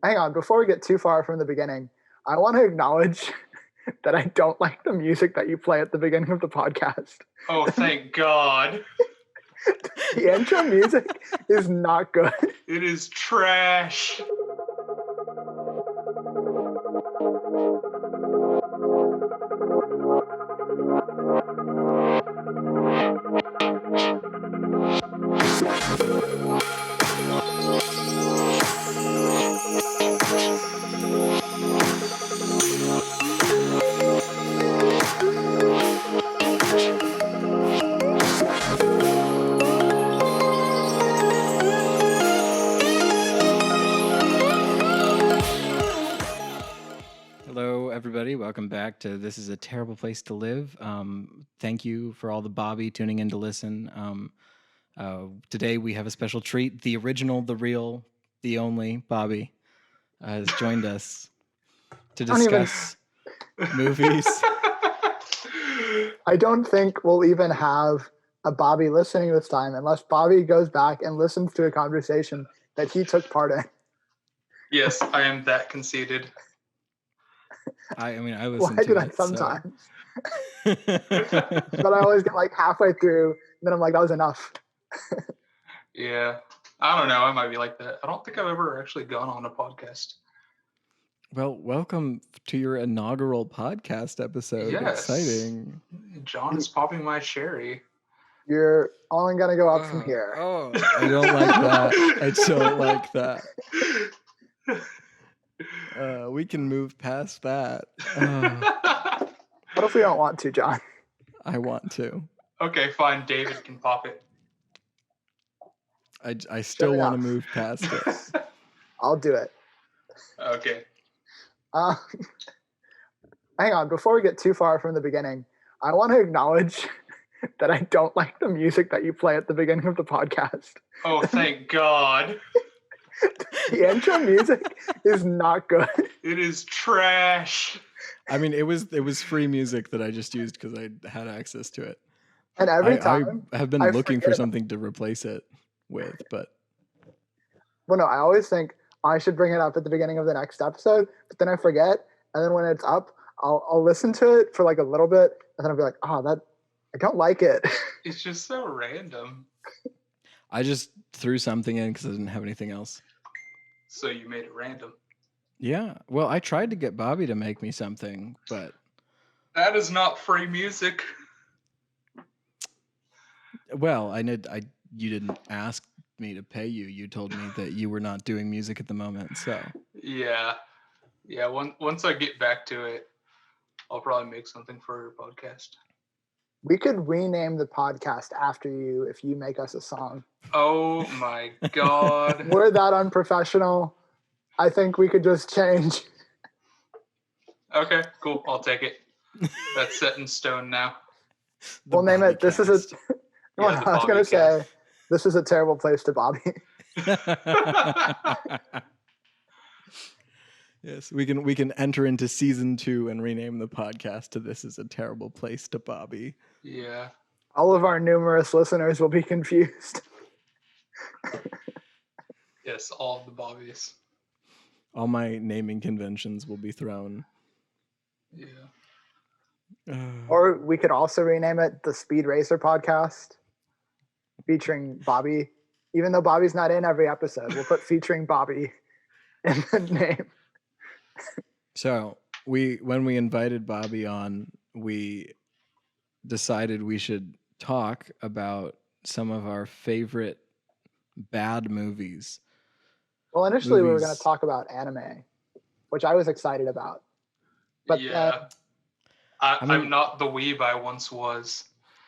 Hang on, before we get too far from the beginning, I want to acknowledge that I don't like the music that you play at the beginning of the podcast. Oh, thank God. The intro music is not good. It is trash. Hello, everybody. Welcome back to This is a Terrible Place to Live. Thank you for all the Bobby tuning in to listen. Today we have a special treat. The original, the real, the only Bobby has joined us to discuss movies. I don't think we'll even have a Bobby listening this time unless Bobby goes back and listens to a conversation that he took part in. Yes, I am that conceited. I listen Why to do that it, sometimes? So. But I always get like halfway through, and then I'm like, that was enough. Yeah, I don't know. I might be like that. I don't think I've ever actually gone on a podcast. Well, welcome to your inaugural podcast episode. Yes. Exciting. John is popping my cherry. You're only going to go up from here. Oh, I don't like that. I don't like that. We can move past that. What if we don't want to, John? I want to. Okay, fine. David can pop it. I still want to move past it. I'll do it. Okay. Hang on, before we get too far from the beginning, I want to acknowledge that I don't like the music that you play at the beginning of the podcast. Oh, thank God. The intro music is not good. It is trash. I mean, it was free music that I just used because I had access to it. And every time I have been looking for something to replace it with, but well, no, I always think I should bring it up at the beginning of the next episode, but then I forget, and then when it's up, I'll listen to it for like a little bit, and then I'll be like, I don't like it. It's just so random. I just threw something in because I didn't have anything else. So you made it random. Yeah. Well, I tried to get Bobby to make me something, but that is not free music. Well, you didn't ask me to pay you. You told me that you were not doing music at the moment, so. Yeah. Once I get back to it, I'll probably make something for your podcast. We could rename the podcast after you if you make us a song. Oh my God. We're that unprofessional. I think we could just change. Okay, cool. I'll take it. That's set in stone now. We'll name it. This is a. I was going to say, this is a terrible place to Bobby. Yes, we can enter into season 2 and rename the podcast to This is a Terrible Place to Bobby. Yeah. All of our numerous listeners will be confused. Yes, all of the Bobbies. All my naming conventions will be thrown. Yeah. Or we could also rename it the Speed Racer Podcast, featuring Bobby. Even though Bobby's not in every episode, we'll put featuring Bobby in the name. So when we invited Bobby on, we decided we should talk about some of our favorite bad movies. Well, initially we were going to talk about anime, which I was excited about. But yeah, I'm not the weeb I once was.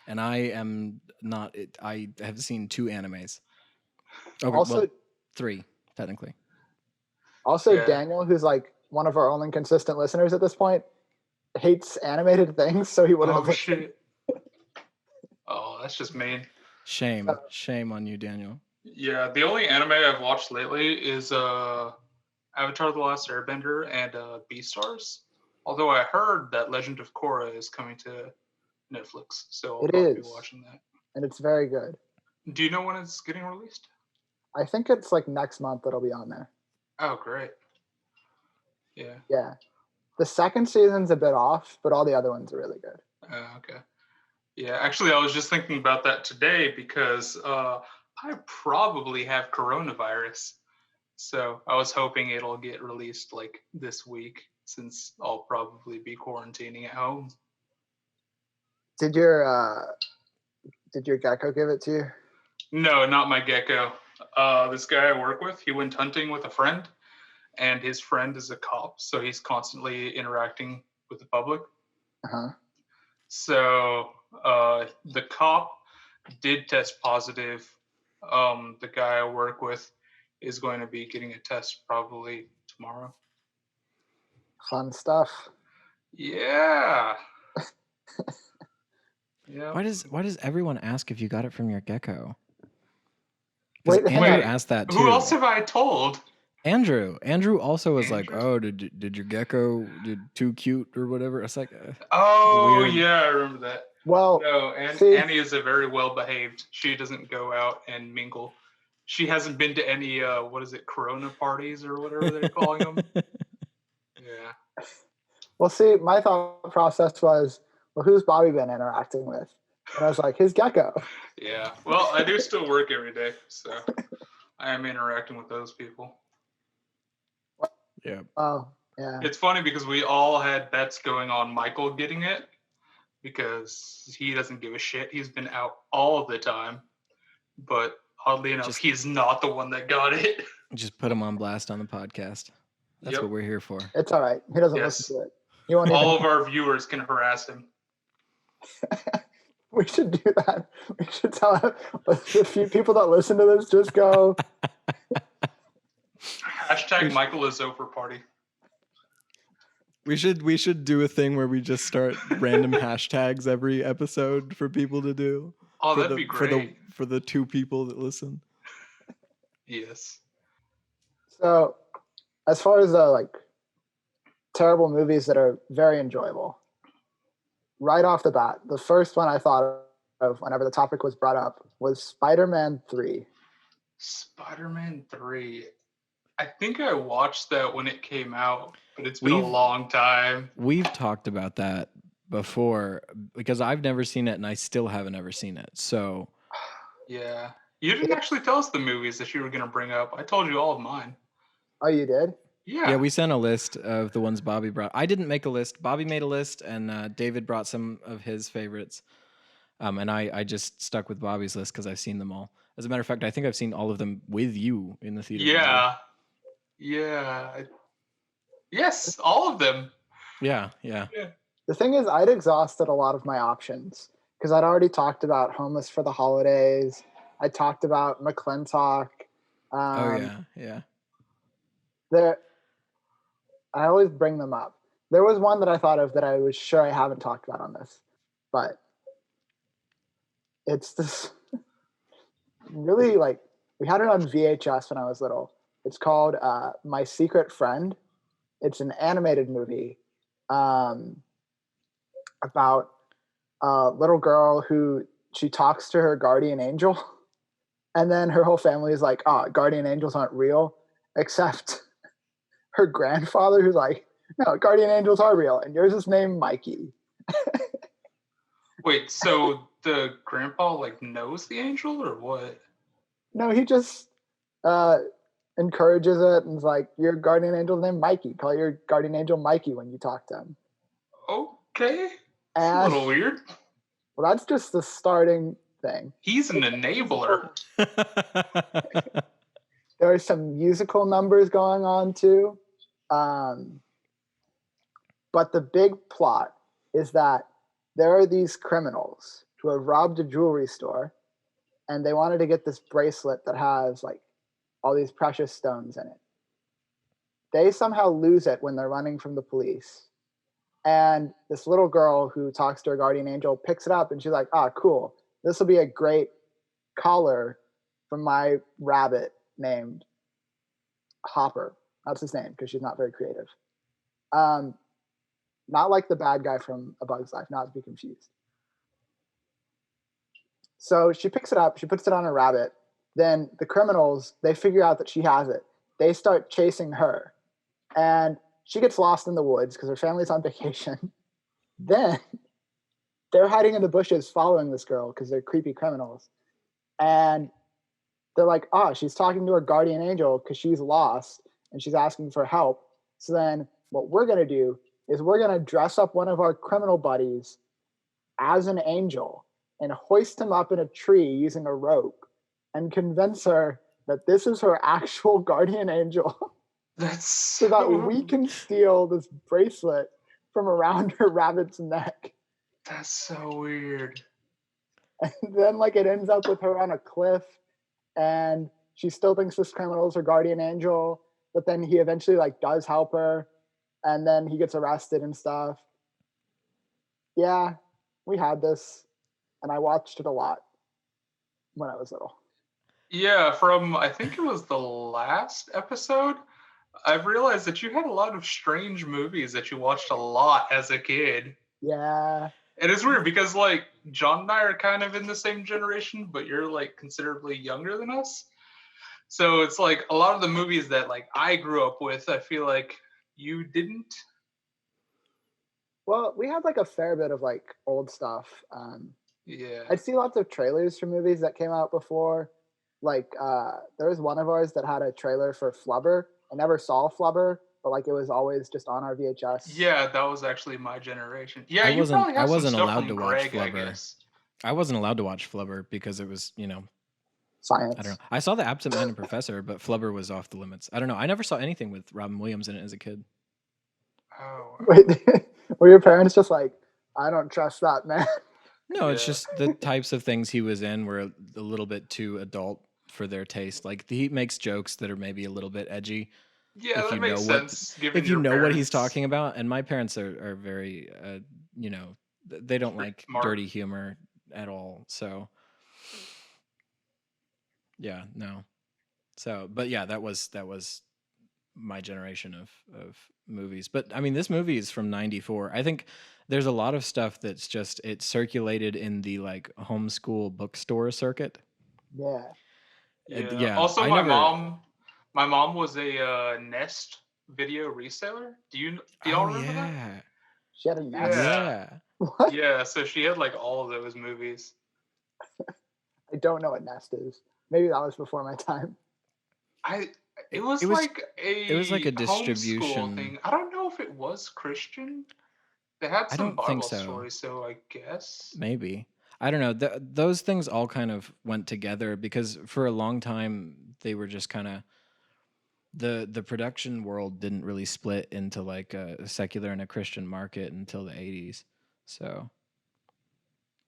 And I am not. I have seen 2 animes. Also, well, 3 technically. Also, yeah. Daniel, who's like one of our only consistent listeners at this point, hates animated things, so he wouldn't have listened. Shit. Oh, that's just mean. Shame on you, Daniel. Yeah, the only anime I've watched lately is Avatar: The Last Airbender and Beastars. Although I heard that Legend of Korra is coming to Netflix, so I'll probably be watching that. And it's very good. Do you know when it's getting released? I think it's like next month it'll be on there. Oh, great. Yeah. Yeah. The second season's a bit off, but all the other ones are really good. Okay. Yeah, actually, I was just thinking about that today because I probably have coronavirus. So I was hoping it'll get released like this week since I'll probably be quarantining at home. Did your gecko give it to you? No, not my gecko. This guy I work with, he went hunting with a friend, and his friend is a cop, so he's constantly interacting with the public. Uh-huh. So the cop did test positive. The guy I work with is going to be getting a test probably tomorrow. Fun stuff. Yeah. Yeah. Why does everyone ask if you got it from your gecko? Wait, Because hang Andrew on. asked that too. Who else have I told? Andrew also was like, Andrew? "Oh, did your gecko did too cute or whatever?" It's like, Oh, weird. yeah, I remember that. Well, No, see, Annie is a very well behaved. She doesn't go out and mingle. She hasn't been to any what is it, Corona parties or whatever they're calling them. Yeah. well, see, my thought process was, well, who's Bobby been interacting with? And I was like, his gecko. Yeah. Well, I do still work every day, so I am interacting with those people. Yeah. Oh, yeah. It's funny because we all had bets going on Michael getting it because he doesn't give a shit. He's been out all of the time. But oddly enough, he's not the one that got it. Just put him on blast on the podcast. That's what we're here for. It's all right. He doesn't listen to it. He won't all of our viewers can harass him. We should do that. We should tell the few people that listen to this, just go. Hashtag Michael is over party. We should do a thing where we just start random hashtags every episode for people to do. Oh, that'd be great. For the 2 people that listen. Yes. So, as far as like terrible movies that are very enjoyable, right off the bat, the first one I thought of whenever the topic was brought up was Spider-Man 3. Spider-Man 3. I think I watched that when it came out, but it's been a long time. We've talked about that before because I've never seen it and I still haven't ever seen it. So, yeah. You didn't actually tell us the movies that you were going to bring up. I told you all of mine. Oh, you did? Yeah. Yeah, we sent a list of the ones Bobby brought. I didn't make a list. Bobby made a list, and David brought some of his favorites. And I just stuck with Bobby's list because I've seen them all. As a matter of fact, I think I've seen all of them with you in the theater. Yeah. Yeah. Yes, all of them. Yeah. The thing is, I'd exhausted a lot of my options because I'd already talked about Homeless for the Holidays. I talked about McClintock. Yeah. I always bring them up. There was one that I thought of that I was sure I haven't talked about on this, but it's this really like, we had it on VHS when I was little. It's called My Secret Friend. It's an animated movie about a little girl who she talks to her guardian angel, and then her whole family is like, "Oh, guardian angels aren't real," except her grandfather, who's like, "No, guardian angels are real, and yours is named Mikey." Wait, so the grandpa like knows the angel or what? No, he just encourages it and is like, "Your guardian angel's named Mikey. Call your guardian angel Mikey when you talk to him." Okay. That's a little weird. Well, that's just the starting thing. He's an enabler. There are some musical numbers going on too. But the big plot is that there are these criminals who have robbed a jewelry store, and they wanted to get this bracelet that has like all these precious stones in it. They somehow lose it when they're running from the police. And this little girl who talks to her guardian angel picks it up, and she's like, "Ah, cool. This will be a great collar for my rabbit named Hopper." That's his name because she's not very creative. Not like the bad guy from A Bug's Life, not to be confused. So she picks it up, she puts it on a rabbit. Then the criminals, they figure out that she has it. They start chasing her. And she gets lost in the woods because her family's on vacation. Then they're hiding in the bushes following this girl because they're creepy criminals. And they're like, oh, she's talking to her guardian angel because she's lost and she's asking for help. So then what we're going to do is we're going to dress up one of our criminal buddies as an angel and hoist him up in a tree using a rope and convince her that this is her actual guardian angel. That's so that we can steal this bracelet from around her rabbit's neck. That's so weird. And then like it ends up with her on a cliff and she still thinks this criminal is her guardian angel, but then he eventually like does help her and then he gets arrested and stuff. Yeah, we had this and I watched it a lot when I was little. Yeah, from I think it was the last episode, I've realized that you had a lot of strange movies that you watched a lot as a kid. Yeah. And it's weird because like John and I are kind of in the same generation, but you're like considerably younger than us. So it's like a lot of the movies that like I grew up with, I feel like you didn't. Well, we had like a fair bit of like old stuff. Yeah. I'd see lots of trailers for movies that came out before. Like there was one of ours that had a trailer for Flubber. I never saw Flubber, but like it was always just on our VHS. Yeah, that was actually my generation. Yeah, I wasn't allowed to watch Greg, Flubber. I wasn't allowed to watch Flubber because it was, science. I don't know. I saw the Absent-Minded Professor, but Flubber was off the limits. I don't know. I never saw anything with Robin Williams in it as a kid. Oh. Wait, were your parents just like, I don't trust that man? No, it's just the types of things he was in were a little bit too adult for their taste. Like he makes jokes that are maybe a little bit edgy. Yeah, that makes sense. If you know what he's talking about, and my parents are very, they don't like dirty humor at all. So, yeah, no. So, but yeah, that was my generation of movies. But I mean, this movie is from '94. I think there's a lot of stuff that's just it circulated in the like homeschool bookstore circuit. Yeah. Yeah. Also, my mom was a Nest video reseller. Do y'all remember that? She had a Nest. Yeah. What? Yeah. So she had like all of those movies. I don't know what Nest is. Maybe that was before my time. It was like a distribution thing. I don't know if it was Christian. They had some Bible stories, so I guess maybe. I don't know. Those things all kind of went together because for a long time they were just kind of the production world didn't really split into like a secular and a Christian market until the 80s. So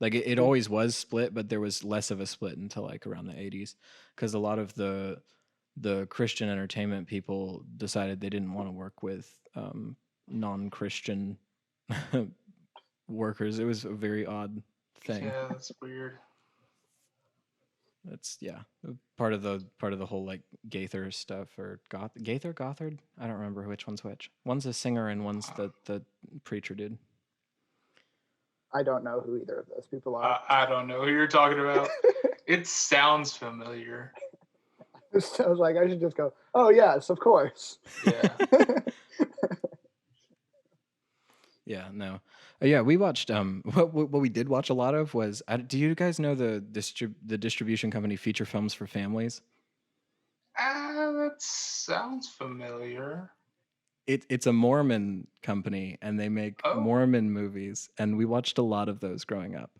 like it always was split, but there was less of a split until like around the 80s because a lot of the Christian entertainment people decided they didn't want to work with non-Christian workers. It was a very odd thing. Yeah, that's weird. That's part of the whole like Gaither stuff or Gothard. I don't remember which one's which. One's a singer and one's the preacher dude. I don't know who either of those people are. I don't know who you're talking about. It sounds familiar. I was like, I should just go, oh yes, of course. Yeah. Yeah, no. Yeah, we watched what we did watch a lot of was do you guys know the distribution company Feature Films for Families? That sounds familiar. It's a Mormon company and they make Mormon movies and we watched a lot of those growing up.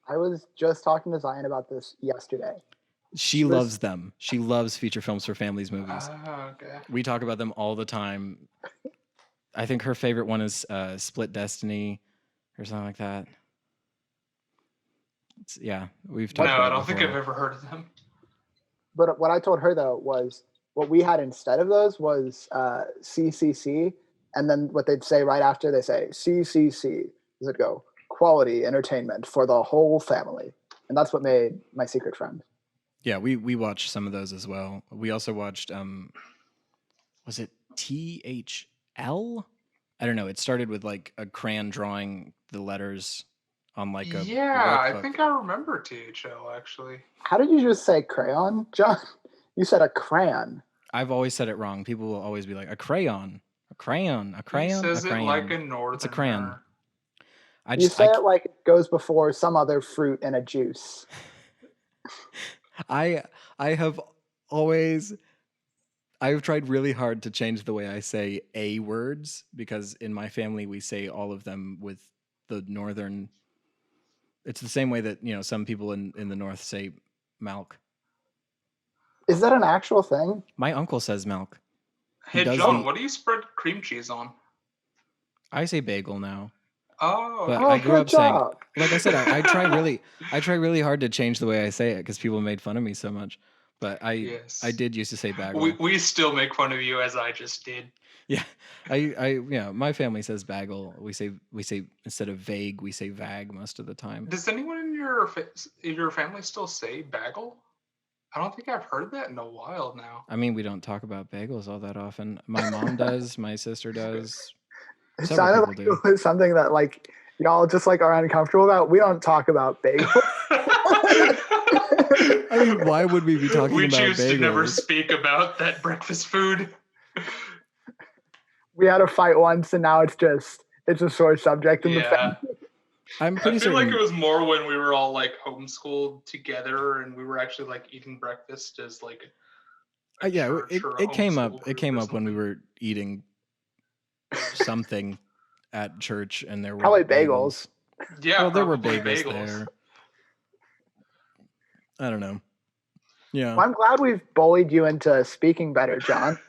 I was just talking to Zion about this yesterday. She loves them. She loves Feature Films for Families movies. Okay. We talk about them all the time. I think her favorite one is Split Destiny or something like that. We've talked about it. I don't think I've ever heard of them. But what I told her, though, was what we had instead of those was CCC. And then what they'd say right after, they say CCC. Does it go? Quality entertainment for the whole family. And that's what made My Secret Friend. Yeah, we watched some of those as well. We also watched, was it THL? I don't know. It started with like a crayon drawing the letters on like a I think I remember THL actually. How did you just say crayon, John? You said a crayon. I've always said it wrong. People will always be like a crayon A crayon. A He crayon. says A it crayon. like a northerner. It's a crayon. You say it like it goes before some other fruit in a juice. I have always I've tried really hard to change the way I say a words because in my family we say all of them with the northern. It's the same way that some people in the north say milk. Is that an actual thing? My uncle says milk. Hey John, what do you spread cream cheese on? I say bagel now. Oh, but okay. I grew up saying, job. like I said, I try really hard to change the way I say it because people made fun of me so much. But I did used to say bagel. We still make fun of you as I just did. Yeah, my family says bagel. We say instead of vague, we say vag most of the time. Does anyone in your family still say bagel? I don't think I've heard that in a while now. I mean, we don't talk about bagels all that often. My mom does. My sister does. It sounded like it was something that like y'all just like are uncomfortable about. We don't talk about bagels. I mean, why would we be talking about bagels? We choose to never speak about that breakfast food. We had a fight once, and now it's a sore subject in the family. I'm pretty certain. I feel like it was more when we were all like homeschooled together, and we were actually like eating breakfast as like. It came up. It came up when we were eating something at church, and there were probably bagels. Yeah, well, there were bagels there. I don't know. Yeah, well, I'm glad we've bullied you into speaking better, John.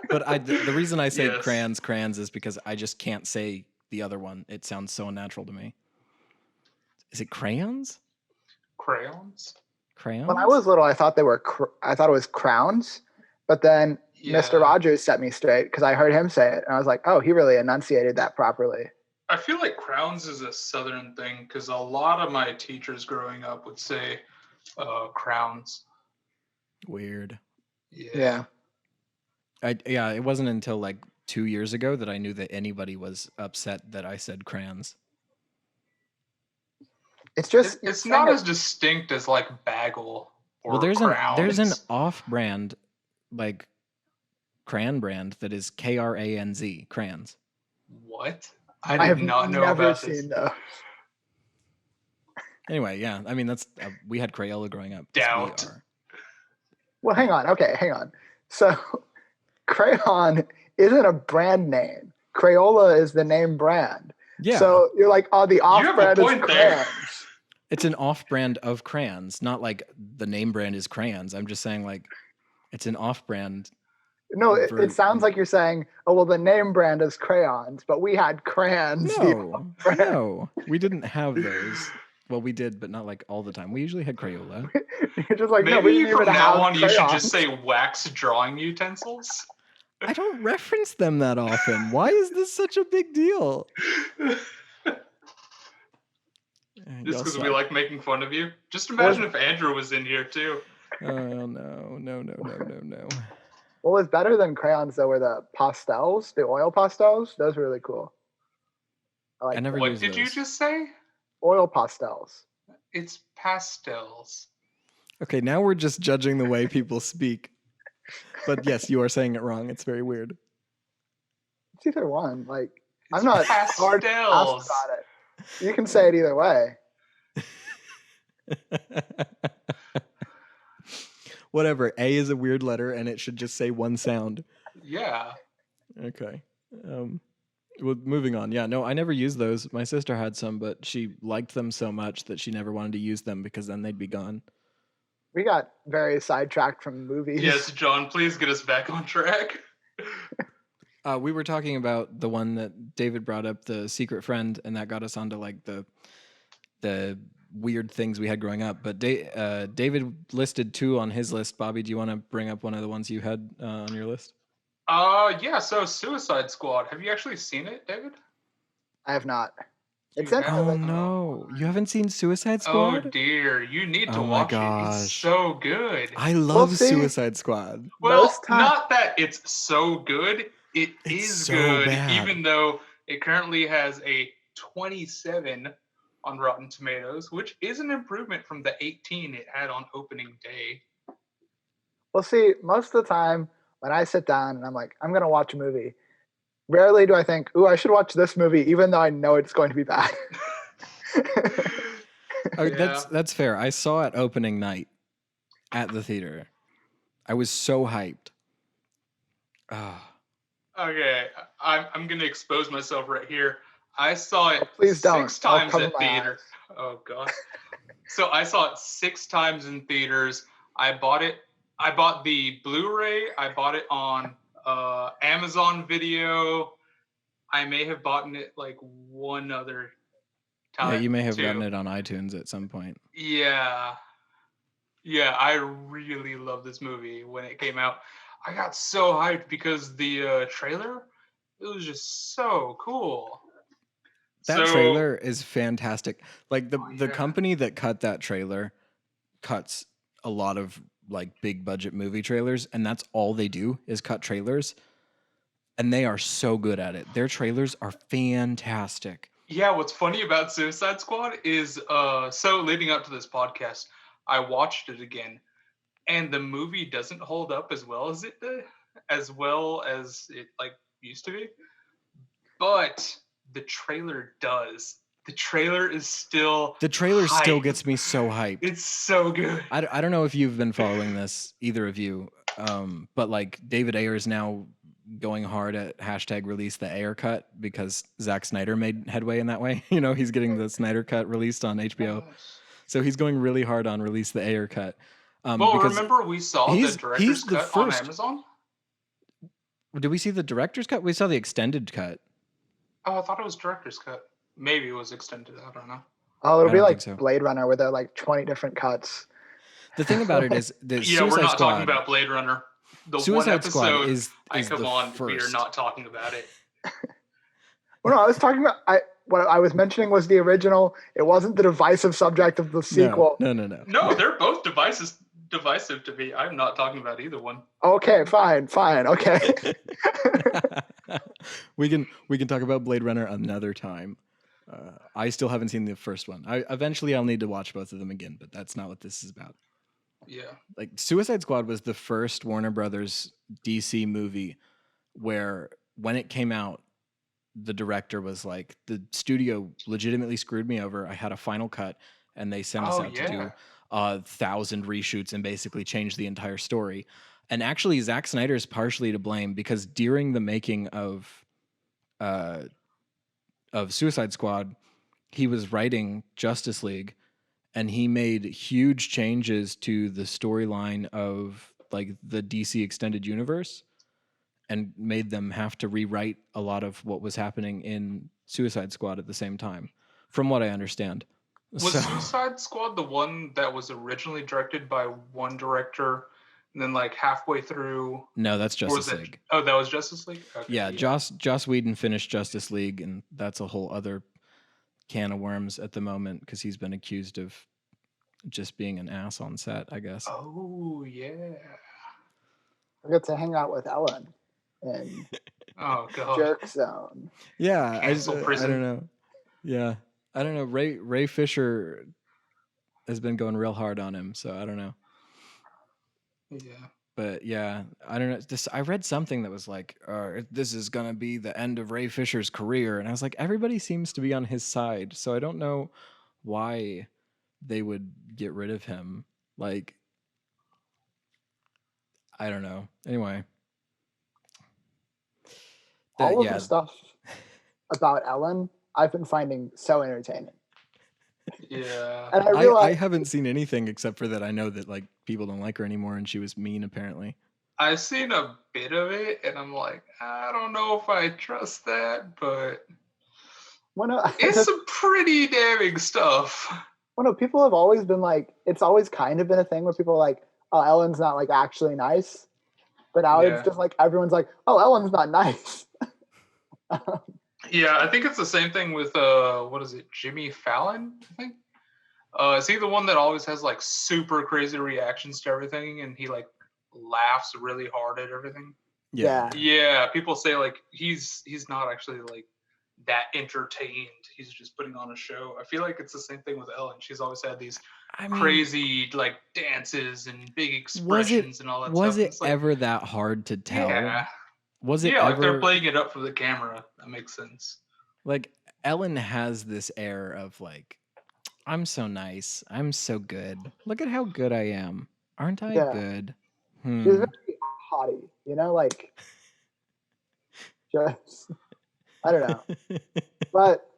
But the reason I say crayons is because I just can't say the other one. It sounds so unnatural to me. Is it crayons? Crayons. When I was little, I thought they were. I thought it was crowns, but then Mr. Rogers set me straight because I heard him say it, and I was like, "Oh, he really enunciated that properly." I feel like crowns is a Southern thing because a lot of my teachers growing up would say crowns. Weird. Yeah. It wasn't until like 2 years ago that I knew that anybody was upset that I said crayons. It's just it's not as distinct as like bagel or crowns. There's an off-brand like crayon brand that is KRANZ crayons. What? I have not know about this. Those. Anyway, yeah, I mean that's we had Crayola growing up. Doubt. Well, hang on. So, crayon isn't a brand name. Crayola is the name brand. Yeah. So you're like, oh, the off-brand is crayons. It's an off-brand of crayons, not like the name brand is crayons. I'm just saying like it's an off-brand. No, it sounds like you're saying, oh, well, the name brand is crayons, but we had crayons. No, we didn't have those. Well, we did, but not like all the time. We usually had Crayola. You're just like, maybe no, we didn't from even now have on, crayons. you should just say wax drawing utensils. I don't reference them that often. Why is this such a big deal? Just because we like making fun of you. Just imagine if Andrew was in here too. Oh no. What was better than crayons though were the pastels, the oil pastels. Those were really cool. I never what used did those. You just say? Oil pastels. It's pastels. Okay, now we're just judging the way people speak. But yes, you are saying it wrong. It's very weird. It's either one. Like it's I'm not pastels. hard to ask about it. You can say it either way. Whatever. A is a weird letter, and it should just say one sound. Yeah. Okay. Well, moving on. Yeah, no, I never used those. My sister had some, but she liked them so much that she never wanted to use them because then they'd be gone. We got very sidetracked from movies. Yes, John, please get us back on track. We were talking about the one that David brought up, the secret friend, and that got us onto like the weird things we had growing up. But David listed 2 on his list. Bobby, do you want to bring up one of the ones you had on your list? Yeah. So Suicide Squad. Have you actually seen it, David? I have not. Oh no, you haven't seen Suicide Squad? Oh dear, you need to watch it. It's so good. I love Suicide Squad. Well, not that it's so good. It's is so good, bad. Even though it currently has a 27 on Rotten Tomatoes, which is an improvement from the 18 it had on opening day. Well, see, most of the time when I sit down and I'm like, I'm going to watch a movie, Rarely do I think, "Ooh, I should watch this movie," even though I know it's going to be bad. That's fair. I saw it opening night at the theater. I was so hyped. Okay, I'm gonna expose myself right here. I saw it Please don't. 6 I'll times cover at my theater. eyes. Oh god. So I saw it 6 times in theaters. I bought the Blu-ray. I bought it on Amazon Video. I may have bought it like one other time. Yeah, you may have too. gotten it on iTunes at some point. Yeah. Yeah, I really love this movie when it came out. I got so hyped because the trailer, it was just so cool. That trailer is fantastic. Like the yeah. company that cut that trailer cuts a lot of like big budget movie trailers, and that's all they do is cut trailers. And they are so good at it. Their trailers are fantastic. Yeah, what's funny about Suicide Squad is so leading up to this podcast, I watched it again, and the movie doesn't hold up as well as it like used to be. But the trailer does. The trailer still gets me so hyped. It's so good. I don't know if you've been following this, either of you, but like David Ayer is now going hard at hashtag release the Ayer cut because Zack Snyder made headway in that way. You know, he's getting the Snyder cut released on HBO. So he's going really hard on release the Ayer cut. Well, remember we saw the director's cut on Amazon? Did we see the director's cut? We saw the extended cut. Oh, I thought it was director's cut. Maybe it was extended. I don't know. Oh, it'll be like Blade Runner where there are like 20 different cuts. The thing about it is that we're not talking about Blade Runner. The Suicide one episode, Squad is come on, we are not talking about it. Well, no, I was talking about what I was mentioning was the original. It wasn't the divisive subject of the sequel. No. No, they're both divisive to me. I'm not talking about either one. Okay, fine. Okay. we can talk about Blade Runner another time. I still haven't seen the first one. Eventually I'll need to watch both of them again, but that's not what this is about. Yeah. Like Suicide Squad was the first Warner Brothers DC movie where when it came out, the director was like, the studio legitimately screwed me over. I had a final cut and they sent us out to do 1,000 reshoots and basically change the entire story. And actually Zack Snyder is partially to blame because during the making of Suicide Squad, he was writing Justice League and he made huge changes to the storyline of like the DC extended universe and made them have to rewrite a lot of what was happening in Suicide Squad at the same time, from what I understand. Was Suicide Squad the one that was originally directed by one director and then like halfway through? No, that's Justice League. Oh, that was Justice League? Okay, yeah. Joss Whedon finished Justice League, and that's a whole other can of worms at the moment because he's been accused of just being an ass on set, I guess. Oh, yeah. I get to hang out with Ellen in Jerk Zone. Yeah, I don't know. Yeah, I don't know. Ray Fisher has been going real hard on him, so I don't know. Yeah. But yeah, I don't know. I read something that was like, this is going to be the end of Ray Fisher's career. And I was like, everybody seems to be on his side. So I don't know why they would get rid of him. Like, I don't know. Anyway. All of the stuff about Ellen, I've been finding so entertaining. Yeah. And I haven't seen anything except for that I know that like people don't like her anymore and she was mean apparently. I've seen a bit of it and I'm like, I don't know if I trust that, but it's some pretty damning stuff. Well, no, people have always been like, it's always kind of been a thing where people are like, oh, Ellen's not like actually nice. But now it's just like everyone's like, oh, Ellen's not nice. Yeah, I think it's the same thing with what is it, Jimmy Fallon, I think. Is he the one that always has like super crazy reactions to everything and he like laughs really hard at everything? Yeah. Yeah, people say like he's not actually like that entertained. He's just putting on a show. I feel like it's the same thing with Ellen. She's always had these crazy like dances and big expressions and all that stuff. Was it ever that hard to tell? Yeah. Was it Yeah, like ever they're playing it up for the camera. That makes sense. like Ellen has this air of like, I'm so nice. I'm so good. Look at how good I am. Aren't I Yeah. good? She's very haughty, you know, like just I don't know. But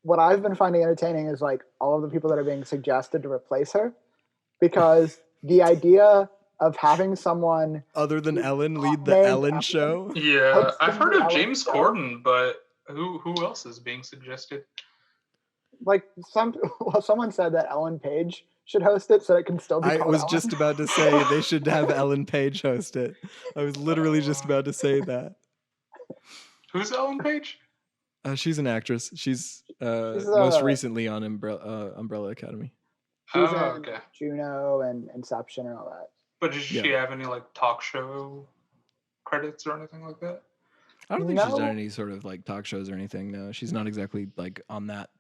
what I've been finding entertaining is like all of the people that are being suggested to replace her, because the idea of having someone Other than Ellen lead the named Ellen show. Yeah, I've hosting heard the of Ellen James show. Corden, but who else is being suggested? Like someone said that Ellen Page should host it so it can still be I called was Ellen. just about to say they should have Ellen Page host it. I was literally just about to say that. Who's Ellen Page? She's an actress. She's She's, most recently on Umbrella Academy. She's in Okay. Juno and Inception and all that. But does she have any like talk show credits or anything like that? I don't think she's done No. any sort of like talk shows or anything. No, she's not exactly like on that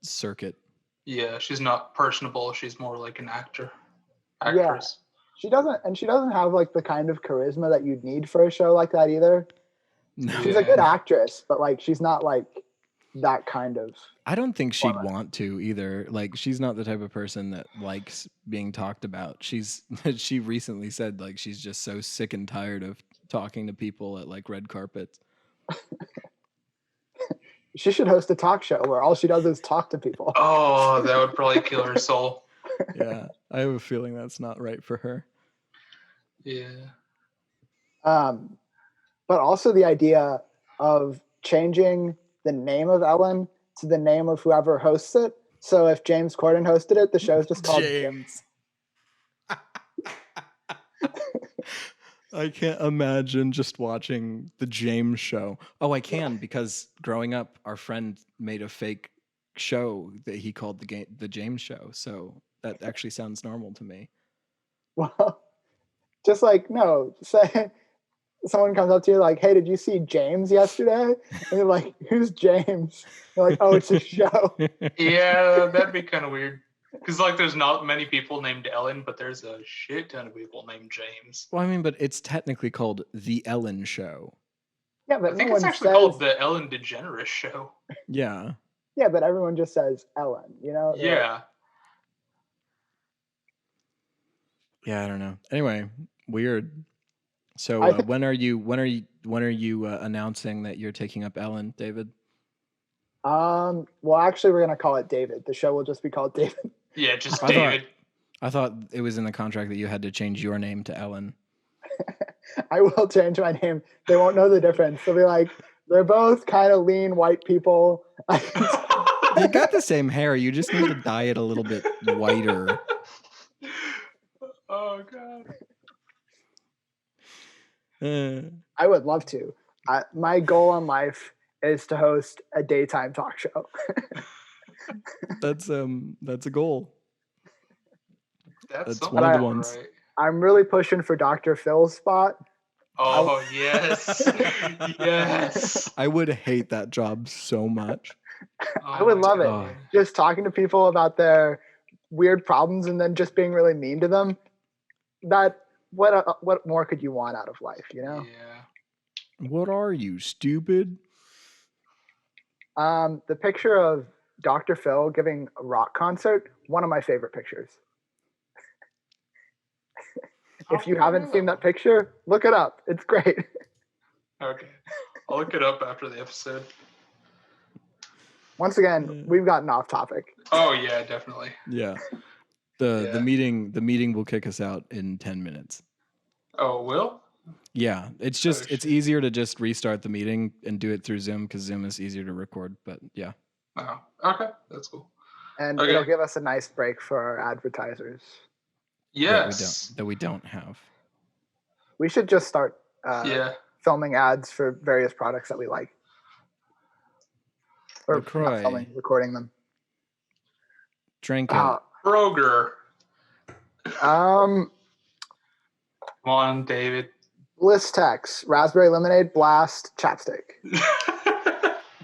circuit. Yeah, she's not personable. She's more like an actress. She doesn't have like the kind of charisma that you'd need for a show like that either. No. She's a good actress, but like she's not like that kind of. I don't think she'd want to either. Like she's not the type of person that likes being talked about. She recently said like she's just so sick and tired of talking to people at like red carpets. She should host a talk show where all she does is talk to people. Oh, that would probably kill her soul. Yeah, I have a feeling that's not right for her. Yeah. But also the idea of changing the name of Ellen to the name of whoever hosts it. So if James Corden hosted it, the show's just called James. I can't imagine just watching the James show. Oh, I can, because growing up, our friend made a fake show that he called the James show. So that actually sounds normal to me. Well, just like, no, say someone comes up to you like, hey, did you see James yesterday? And you're like, who's James? You're like, oh, it's a show. Yeah, that'd be kind of weird. Because like there's not many people named Ellen, but there's a shit ton of people named James. Well, I mean, but it's technically called The Ellen Show. Yeah, but I think no it's one actually called The Ellen DeGeneres Show. Yeah. Yeah, but everyone just says Ellen, you know? Yeah. Yeah, I don't know. Anyway, weird. So when are you announcing that you're taking up Ellen, David? Well, actually, we're gonna call it David. The show will just be called David. Yeah, just David. I thought it was in the contract that you had to change your name to Ellen. I will change my name. They won't know the difference. They'll be like, they're both kind of lean white people. You got the same hair. You just need to dye it a little bit whiter. Oh God. I would love to. My goal in life is to host a daytime talk show. That's a goal. That's one of the ones. Right. I'm really pushing for Dr. Phil's spot. Oh yes. Yes. I would hate that job so much. I would love God. it. Just talking to people about their weird problems and then just being really mean to them. What more could you want out of life, you know? Yeah. What are you, stupid? The picture of Dr. Phil giving a rock concert, one of my favorite pictures. If you haven't seen that picture, look it up. It's great. Okay. I'll look it up after the episode. Once again, we've gotten off topic. Oh yeah, definitely. Yeah. The meeting will kick us out in 10 minutes. Oh, it will? Yeah, it's easier to just restart the meeting and do it through Zoom because Zoom is easier to record. But yeah. Oh, okay, that's cool. And it'll give us a nice break for our advertisers. Yes. That we don't have. We should just start filming ads for various products that we like. Or not filming, recording them. Drink it. Kroger. Come on, David. Blistex, raspberry lemonade, blast, chapstick.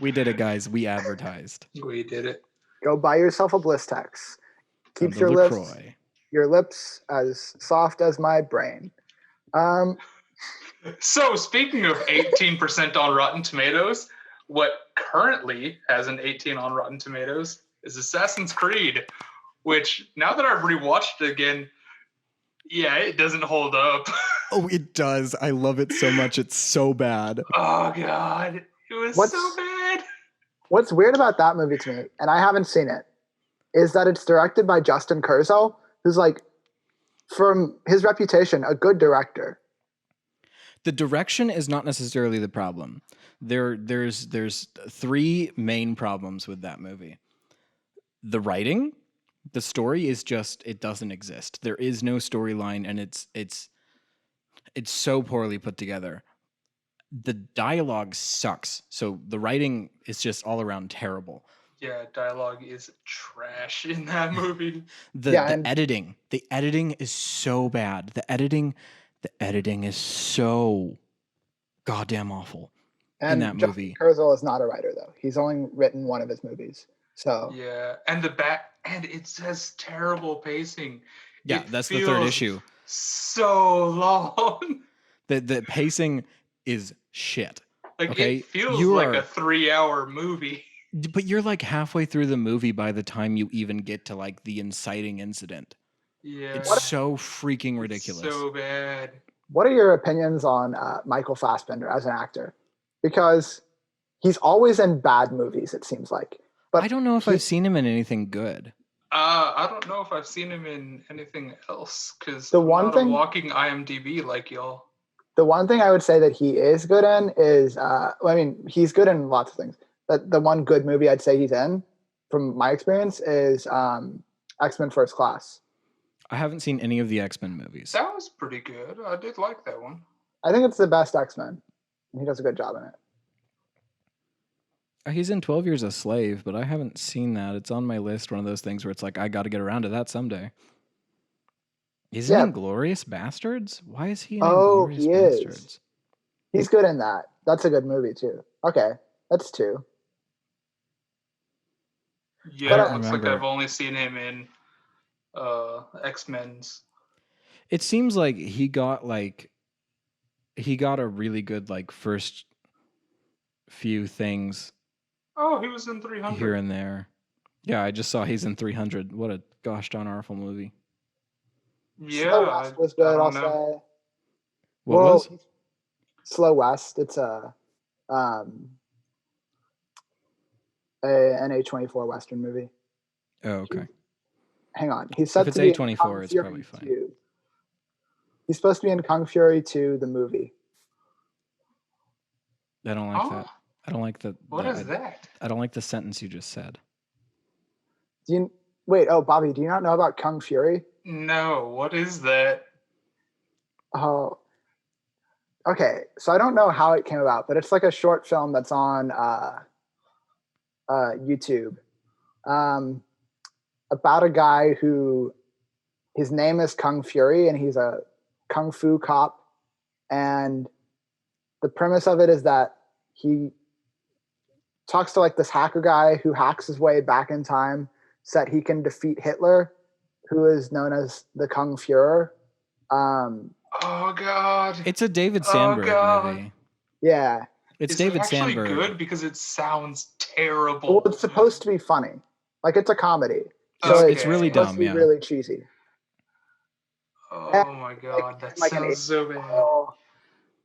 We did it, guys. We advertised. We did it. Go buy yourself a Blistex. Keeps your lips as soft as my brain. So, speaking of 18% on Rotten Tomatoes, what currently has an 18 on Rotten Tomatoes is Assassin's Creed, which, now that I've rewatched it again, yeah, it doesn't hold up. Oh, it does. I love it so much. It's so bad. Oh, God. It was so bad. What's weird about that movie to me, and I haven't seen it, is that it's directed by Justin Kurzel, who's like, from his reputation, a good director. The direction is not necessarily the problem. There's three main problems with that movie. The writing, the story is just, it doesn't exist. There is no storyline, and it's so poorly put together. The dialogue sucks. So the writing is just all around terrible. Yeah, dialogue is trash in that movie. The editing is so bad. The editing is so goddamn awful in that movie. Kurzel is not a writer though. He's only written one of his movies. So yeah, and it says terrible pacing. Yeah, that's the third issue. So long. The pacing is shit. Like, okay? It feels like a 3-hour movie. But you're like halfway through the movie by the time you even get to like the inciting incident. Yeah. It's so freaking ridiculous. It's so bad. What are your opinions on Michael Fassbender as an actor? Because he's always in bad movies, it seems like. But I don't know if I've seen him in anything good. I don't know if I've seen him in anything else, because I'm not a walking IMDb like y'all. The one thing I would say that he is good in is, he's good in lots of things. But the one good movie I'd say he's in, from my experience, is X-Men First Class. I haven't seen any of the X-Men movies. That was pretty good. I did like that one. I think it's the best X-Men. He does a good job in it. He's in 12 Years a Slave, but I haven't seen that. It's on my list, one of those things where it's like, I got to get around to that someday. He's in Inglourious Bastards? Why is he in Inglourious Bastards? Is. He's good in that. That's a good movie, too. Okay, that's 2. Yeah, it looks like I've only seen him in X-Men's. It seems like he got a really good first few things. Oh, he was in 300. Here and there. Yeah, I just saw he's in 300. What a gosh darn awful movie. Yeah, Slow West was good, I'll say. What was? Slow West. It's an A24 Western movie. Oh, okay. Hang on. He's set if it's to be A24, it's probably fine. 2. He's supposed to be in Kung Fury 2, the movie. I don't like that. I don't like that. What is that? I don't like the sentence you just said. Bobby, do you not know about Kung Fury? No, what is that? Oh, okay. So I don't know how it came about, but it's like a short film that's on YouTube about a guy who, his name is Kung Fury, and he's a kung fu cop. And the premise of it is that he talks to this hacker guy who hacks his way back in time so that he can defeat Hitler, who is known as the Kung Fuhrer. Oh God! It's a David Sandberg movie. Yeah, it's David actually Sandberg. Good because it sounds terrible. Well, it's supposed to be funny, it's a comedy, so it's really dumb. To be really cheesy. Oh my God, that sounds so bad.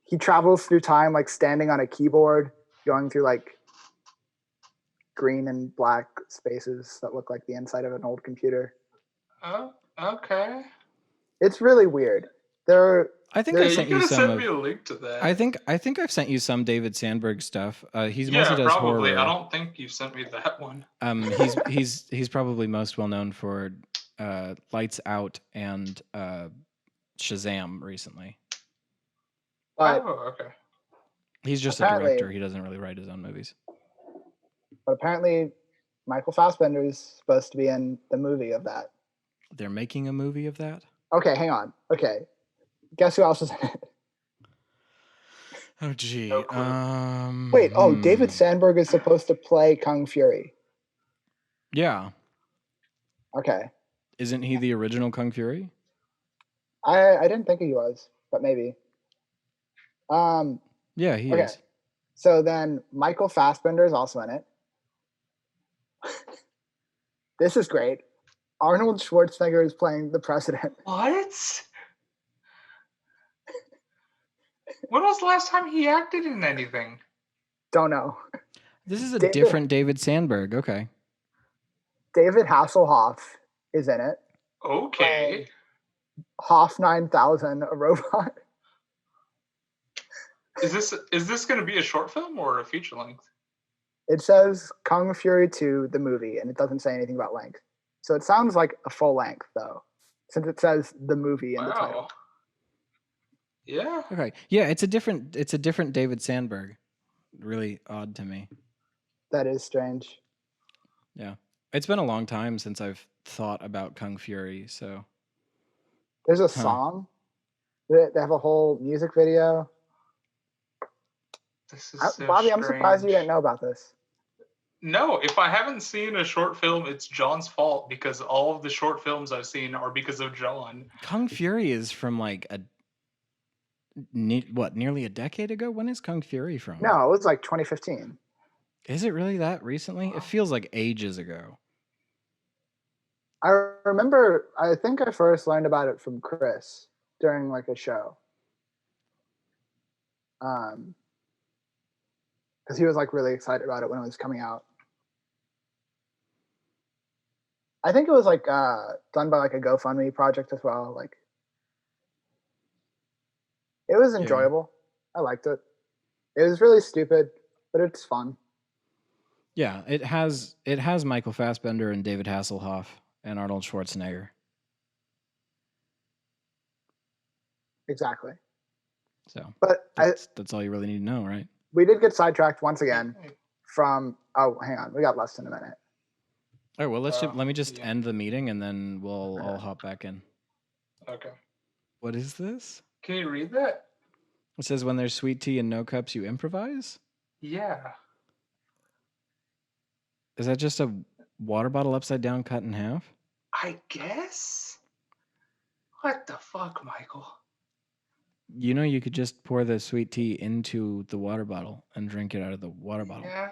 He travels through time, standing on a keyboard, going through green and black spaces that look like the inside of an old computer. Oh, okay. It's really weird. I think I sent you some. Send me a link to that. I think I've sent you some David Sandberg stuff. He mostly does probably. horror. I don't think you sent me that one. He's probably most well known for Lights Out and Shazam recently. Okay. He's just a director. He doesn't really write his own movies. But apparently, Michael Fassbender is supposed to be in the movie of that. They're making a movie of that? Okay, hang on. Okay. Guess who else is in it? Oh, gee. David Sandberg is supposed to play Kung Fury. Yeah. Okay. Isn't he the original Kung Fury? I didn't think he was, but maybe. Yeah, he Okay. is. So then Michael Fassbender is also in it. This is great. Arnold Schwarzenegger is playing the president. What? When was the last time he acted in anything? Don't know. This is a different David Sandberg. Okay. David Hasselhoff is in it. Okay. Hoff 9000, a robot. Is this going to be a short film or a feature length? It says Kung Fury 2, the movie, and it doesn't say anything about length. So it sounds like a full length, though, since it says the movie in the title. Yeah. Okay. Yeah, it's a different David Sandberg. Really odd to me. That is strange. Yeah. It's been a long time since I've thought about Kung Fury, so. There's a song. They have a whole music video. This is so Bobby, strange. I'm surprised you didn't know about this. No, if I haven't seen a short film, it's John's fault because all of the short films I've seen are because of John. Kung Fury is from like nearly a decade ago? When is Kung Fury from? No, it was like 2015. Is it really that recently? It feels like ages ago. I remember, I think I first learned about it from Chris during like a show. Because he was like really excited about it when it was coming out. I think it was like done by like a GoFundMe project as well. Like, it was enjoyable. Yeah. I liked it. It was really stupid, but it's fun. Yeah, it has Michael Fassbender and David Hasselhoff and Arnold Schwarzenegger. Exactly. So, but that's all you really need to know, right? We did get sidetracked once again from. Oh, hang on, we got less than a minute. All right, well, let me just end the meeting and then we'll all hop back in. Okay. What is this? Can you read that? It says, when there's sweet tea and no cups, you improvise? Yeah. Is that just a water bottle upside down cut in half? I guess. What the fuck, Michael? You know, you could just pour the sweet tea into the water bottle and drink it out of the water bottle. Yeah.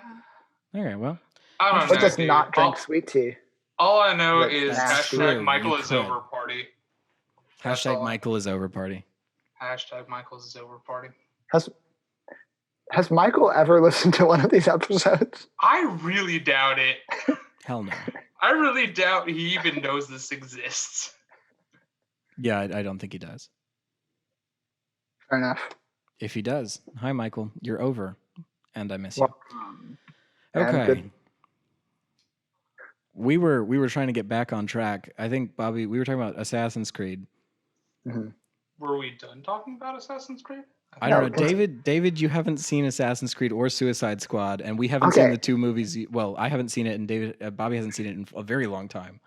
Okay, well. I don't know. Or just not drink sweet tea. All I know is hashtag Michael is over party. Hashtag Michael is over party. Hashtag Michael is over party. Has Michael ever listened to one of these episodes? I really doubt it. Hell no. I really doubt he even knows this exists. Yeah, I don't think he does. Fair enough. If he does, hi Michael, you're over, and I miss you. Okay. Good. We were trying to get back on track. I think, Bobby, we were talking about Assassin's Creed. Mm-hmm. Were we done talking about Assassin's Creed? I don't know. David, you haven't seen Assassin's Creed or Suicide Squad, and we haven't seen the two movies. Well, I haven't seen it, and Bobby hasn't seen it in a very long time.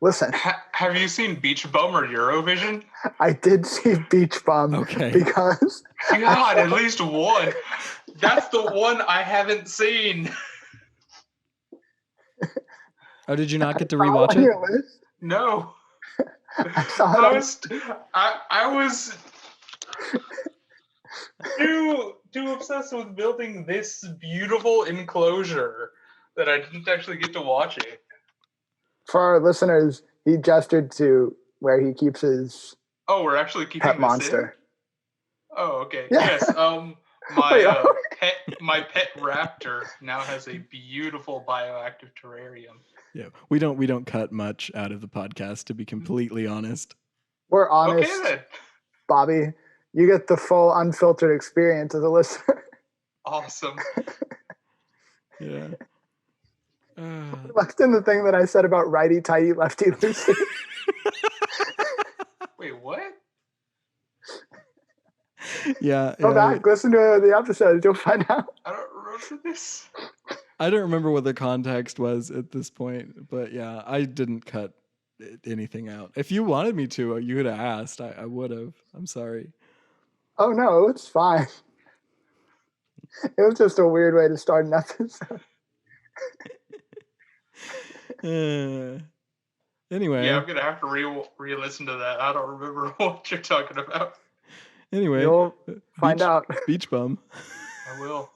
Listen. Have you seen Beach Bum or Eurovision? I did see Beach Bum. Okay. Because God, at least one. That's the one I haven't seen. Oh, did you not get to rewatch it? No. I was too obsessed with building this beautiful enclosure that I didn't actually get to watch it. For our listeners, he gestured to where he keeps his we're actually keeping pet this monster. In? Oh, okay. Yeah. Yes. My pet raptor now has a beautiful bioactive terrarium. Yeah, we don't cut much out of the podcast, to be completely honest. We're honest. Okay then. Bobby, you get the full unfiltered experience as a listener. Awesome. Yeah. Left in the thing that I said about righty tighty, lefty loosey. Wait, what? Yeah. Go back, listen to the episode, you'll find out. I don't remember this. I don't remember what the context was at this point, but yeah, I didn't cut anything out. If you wanted me to, you would have asked. I would have. I'm sorry. Oh no, it's fine. It was just a weird way to start an episode. Anyway. Yeah, I'm gonna have to re-listen to that. I don't remember what you're talking about. Anyway, You'll find out. Beach Bum. I will.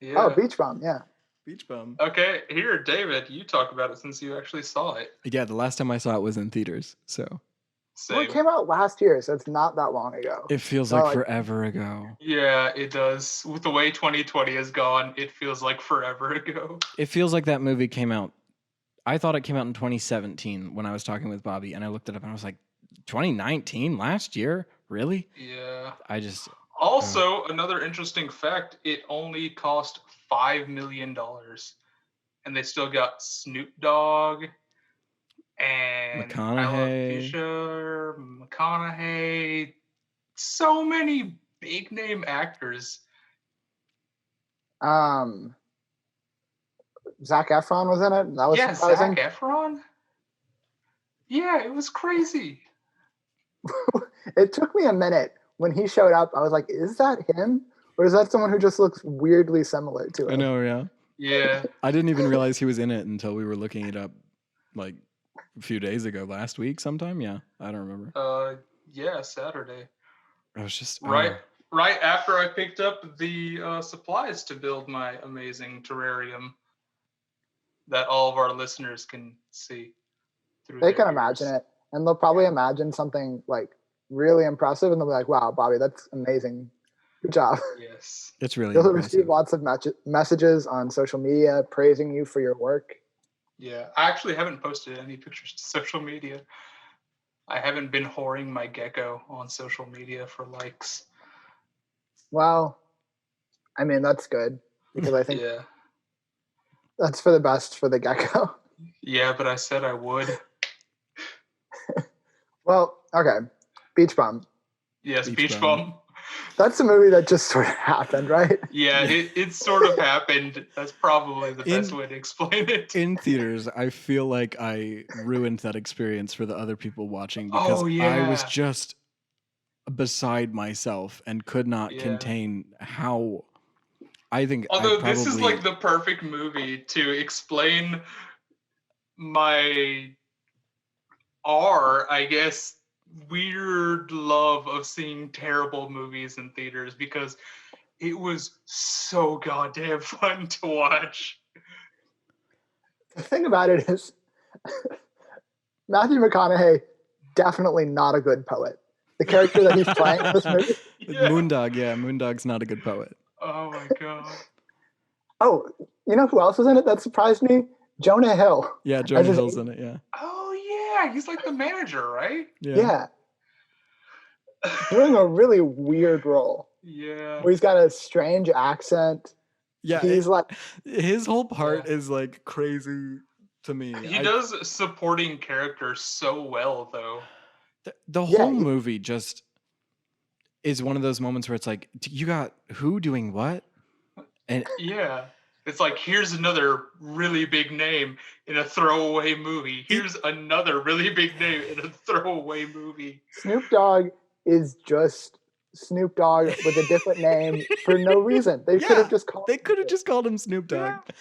Yeah. Oh, Beach Bum, yeah. Beach Bum. Okay, here, David, you talk about it since you actually saw it. Yeah, the last time I saw it was in theaters, so Same. Well, it came out last year, so it's not that long ago. it feels So, like forever ago. Yeah, it does. With the way 2020 has gone, it feels like forever ago. It feels like that movie came out. I thought it came out in 2017 when I was talking with Bobby, and I looked it up and I was like, 2019, last year? Really? Yeah. I just. Also, another interesting fact, it only cost $5 million. And they still got Snoop Dogg and McConaughey. Alopecia, McConaughey. So many big name actors. Zac Efron was in it. That was surprising. Zac Efron? Yeah, it was crazy. It took me a minute. When he showed up, I was like, is that him? Or is that someone who just looks weirdly similar to him? I know, yeah. Yeah. I didn't even realize he was in it until we were looking it up like a few days ago, last week sometime. Yeah, I don't remember. Yeah, Saturday. I was just right after I picked up the supplies to build my amazing terrarium that all of our listeners can see. They can imagine it, and they'll probably imagine something like really impressive, and they'll be like, "Wow, Bobby, that's amazing. Good job." Yes, it's really. You'll impressive. receive lots of messages on social media praising you for your work. Yeah, I actually haven't posted any pictures to social media. I haven't been whoring my gecko on social media for likes. Well, I mean, that's good because I think yeah, that's for the best for the gecko. Yeah, but I said I would. Well, okay. Beach Bum. Yes, Beach Bum. That's a movie that just sort of happened, right? Yeah, it sort of happened. That's probably the best way to explain it. In theaters, I feel like I ruined that experience for the other people watching because I was just beside myself and could not contain how I think. Although this is like the perfect movie to explain my I guess, weird love of seeing terrible movies in theaters because it was so goddamn fun to watch. The thing about it is Matthew McConaughey, definitely not a good poet. The character that he's playing in this movie. Moondog, Moondog's not a good poet. Oh my god. Oh, you know who else was in it that surprised me? Jonah Hill. Yeah, Jonah Hill's in it, yeah. Oh yeah, he's like the manager, right? Yeah. Doing a really weird role. Yeah. Where he's got a strange accent. Yeah, he's like his whole part is like crazy to me. He does supporting characters so well, though. The whole movie just is one of those moments where it's like, you got who doing what? And yeah. It's like, here's another really big name in a throwaway movie. Here's another really big name in a throwaway movie. Snoop Dogg is just Snoop Dogg with a different name for no reason. They could have just called him Snoop Dogg. Yeah.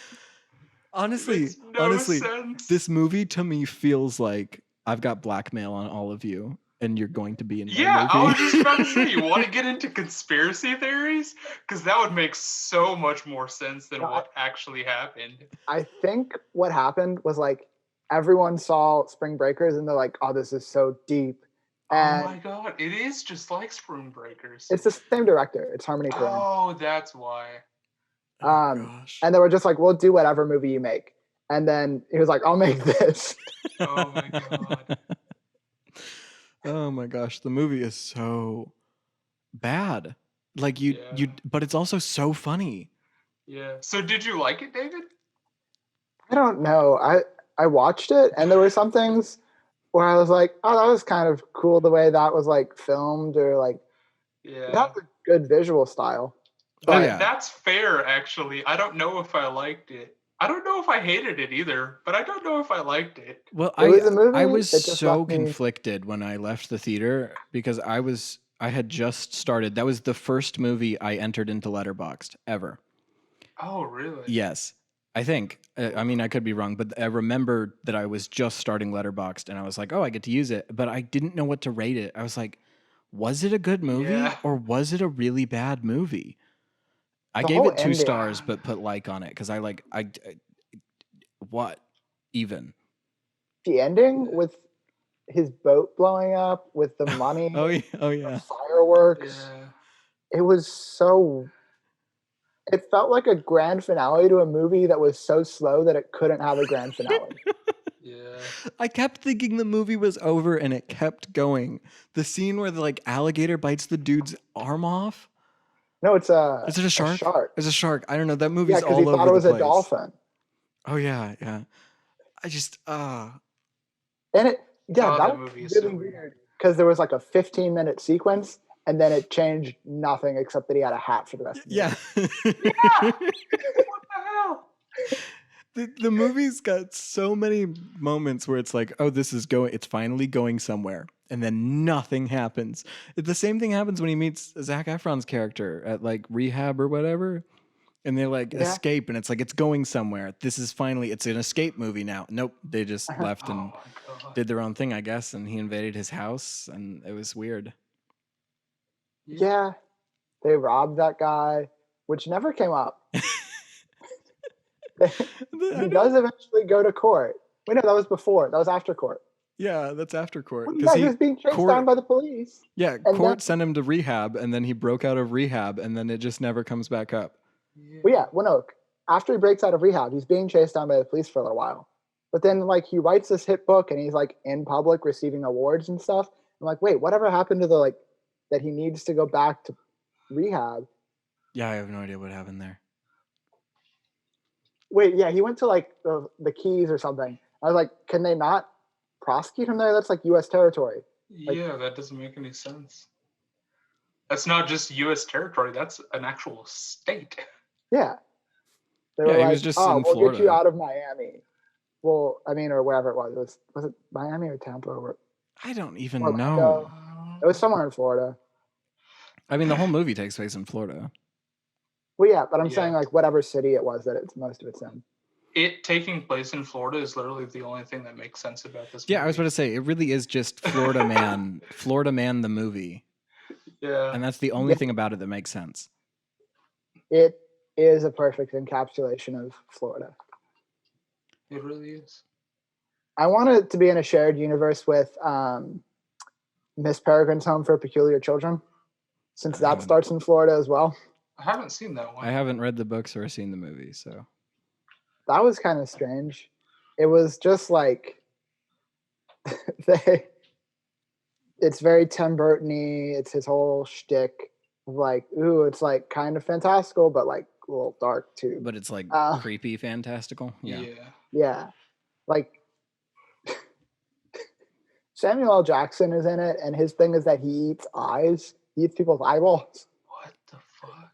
Honestly, sense. This movie to me feels like I've got blackmail on all of you. And you're going to be in my movie. I was just about to say, you want to get into conspiracy theories? Because that would make so much more sense than what actually happened. I think what happened was like everyone saw Spring Breakers and they're like, oh, this is so deep. And oh my god, it is just like Spring Breakers. It's the same director. It's Harmony Korine. Oh, that's why. Gosh. And they were just like, we'll do whatever movie you make. And then he was like, I'll make this. Oh my god. Oh my gosh, the movie is so bad. Like but it's also so funny. Yeah. So did you like it, David? I don't know. I watched it and there were some things where I was like, oh, that was kind of cool the way that was like filmed or like that's a good visual style. But that's fair actually. I don't know if I liked it. I don't know if I hated it either, but I don't know if I liked it. Well, I was so conflicted when I left the theater because I had just started. That was the first movie I entered into Letterboxd ever. Oh, really? Yes. I think. I mean, I could be wrong, but I remember that I was just starting Letterboxd and I was like, oh, I get to use it. But I didn't know what to rate it. I was like, was it a good movie Yeah. or was it a really bad movie? I The gave whole it 2 ending- stars, but put like on it because I what even? The ending with his boat blowing up, with the money, Oh yeah, the fireworks. Yeah. It was so. It felt like a grand finale to a movie that was so slow that it couldn't have a grand finale. Yeah. I kept thinking the movie was over and it kept going. The scene where the like alligator bites the dude's arm off. No, it's a. Is it a shark? It's a shark. I don't know. That Yeah, movie's because he all thought over it the was a place. dolphin. Oh yeah, yeah. I just And it, yeah, Oh, that that was movie is so really weird. weird because there was like a 15-minute sequence, and then it changed nothing except that he had a hat for the rest of the yeah. Yeah. What the hell? The movie's got so many moments where it's like, oh, it's finally going somewhere. And then nothing happens. The same thing happens when he meets Zac Efron's character at like rehab or whatever. And they like Yeah. escape and it's like, it's going somewhere. It's an escape movie now. Nope. They just left Oh and my god. did their own thing, I guess. And he invaded his house and it was weird. Yeah, they robbed that guy, which never came up. He does eventually go to court. Wait, no, that was before. That was after court. Yeah, that's after court. Well, yeah, he was being chased down by the police. Yeah, And court then- sent him to rehab, and then he broke out of rehab, and then it just never comes back up. Well, yeah, well, no. After he breaks out of rehab, he's being chased down by the police for a little while. But then, like, he writes this hit book, and he's like in public receiving awards and stuff. I'm like, wait, whatever happened to the like that he needs to go back to rehab? Yeah, I have no idea what happened there. Wait, yeah, he went to like the Keys or something. I was like, can they not prosecute him there? That's like U.S. territory. Yeah, that doesn't make any sense. That's not just U.S. territory. That's an actual state. Yeah. They Yeah, were he like, was just oh, in we'll get you Florida. out of Miami. Well, I mean, or wherever it was. Was it Miami or Tampa? Or I don't even Orlando. know. It was somewhere in Florida. I mean, the whole movie takes place in Florida. Well, yeah, but I'm Yeah. saying like whatever city it was that it's most of it's in. It taking place in Florida is literally the only thing that makes sense about this movie. Yeah, I was about to say, it really is just Florida Man, Florida Man the movie. Yeah. And that's the only thing about it that makes sense. It is a perfect encapsulation of Florida. It really is. I want it to be in a shared universe with Miss Peregrine's Home for Peculiar Children, since that starts in Florida as well. I haven't seen that one. I haven't read the books or seen the movie, so. That was kind of strange. It was just like it's very Tim Burton-y. It's his whole shtick of like, ooh, it's like kind of fantastical, but like a little dark too. But it's like creepy, fantastical. Yeah. Yeah. Like Samuel L. Jackson is in it, and his thing is that he eats eyes. He eats people's eyeballs. What the fuck?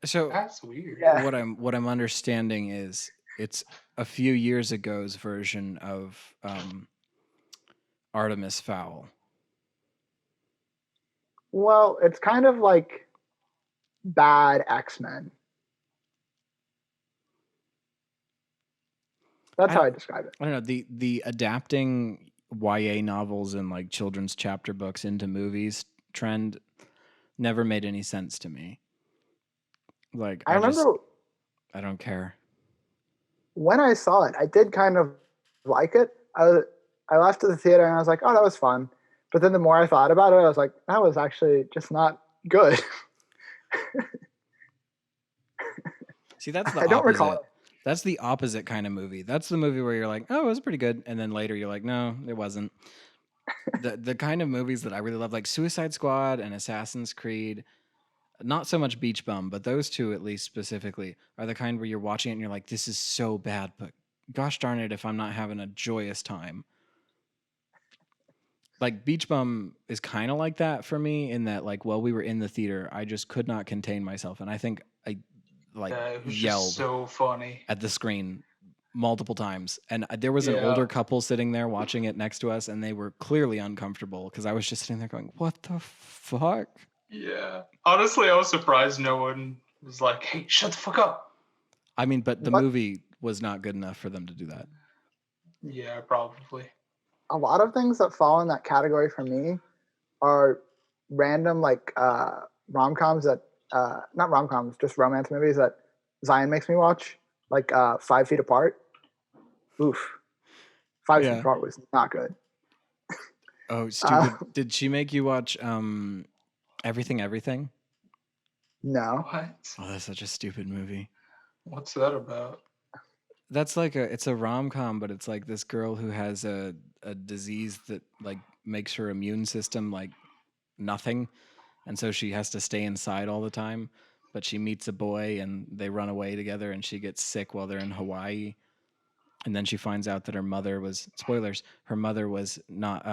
So That's weird. Yeah. what I'm understanding is it's a few years ago's version of Artemis Fowl. Well, it's kind of like bad X-Men. That's how I describe it. I don't know, the adapting YA novels and like children's chapter books into movies trend never made any sense to me. Like I remember I don't care. when I saw it, I did kind of like it. I left the theater and I was like, oh, that was fun. But then the more I thought about it, I was like, that was actually just not good. See, that's the I don't opposite. recall it. That's the opposite kind of movie. That's the movie where you're like, oh, it was pretty good. And then later you're like, no, it wasn't. The kind of movies that I really love, like Suicide Squad and Assassin's Creed, not so much Beach Bum, but those two at least specifically are the kind where you're watching it and you're like, this is so bad, but gosh darn it if I'm not having a joyous time. Like Beach Bum is kind of like that for me in that like while we were in the theater, I just could not contain myself. And I think I like It was yelled just so funny. at the screen multiple times. And there was an older couple sitting there watching it next to us and they were clearly uncomfortable because I was just sitting there going, what the fuck? Yeah. Honestly, I was surprised no one was like, hey, shut the fuck up. I mean, but the What? movie was not good enough for them to do that. Yeah, probably. a lot of things that fall in that category for me are random like rom-coms that not rom-coms, just romance movies that Zion makes me watch, like 5 Feet Apart. Oof. 5 Feet Yeah. Apart was not good. Oh, stupid. Did she make you watch Everything? No. What? Oh, that's such a stupid movie. What's that about? That's like it's a rom-com, but it's like this girl who has a disease that like makes her immune system like nothing, and so she has to stay inside all the time. But she meets a boy and they run away together, and she gets sick while they're in Hawaii. And then she finds out that her mother was, spoilers, her mother was not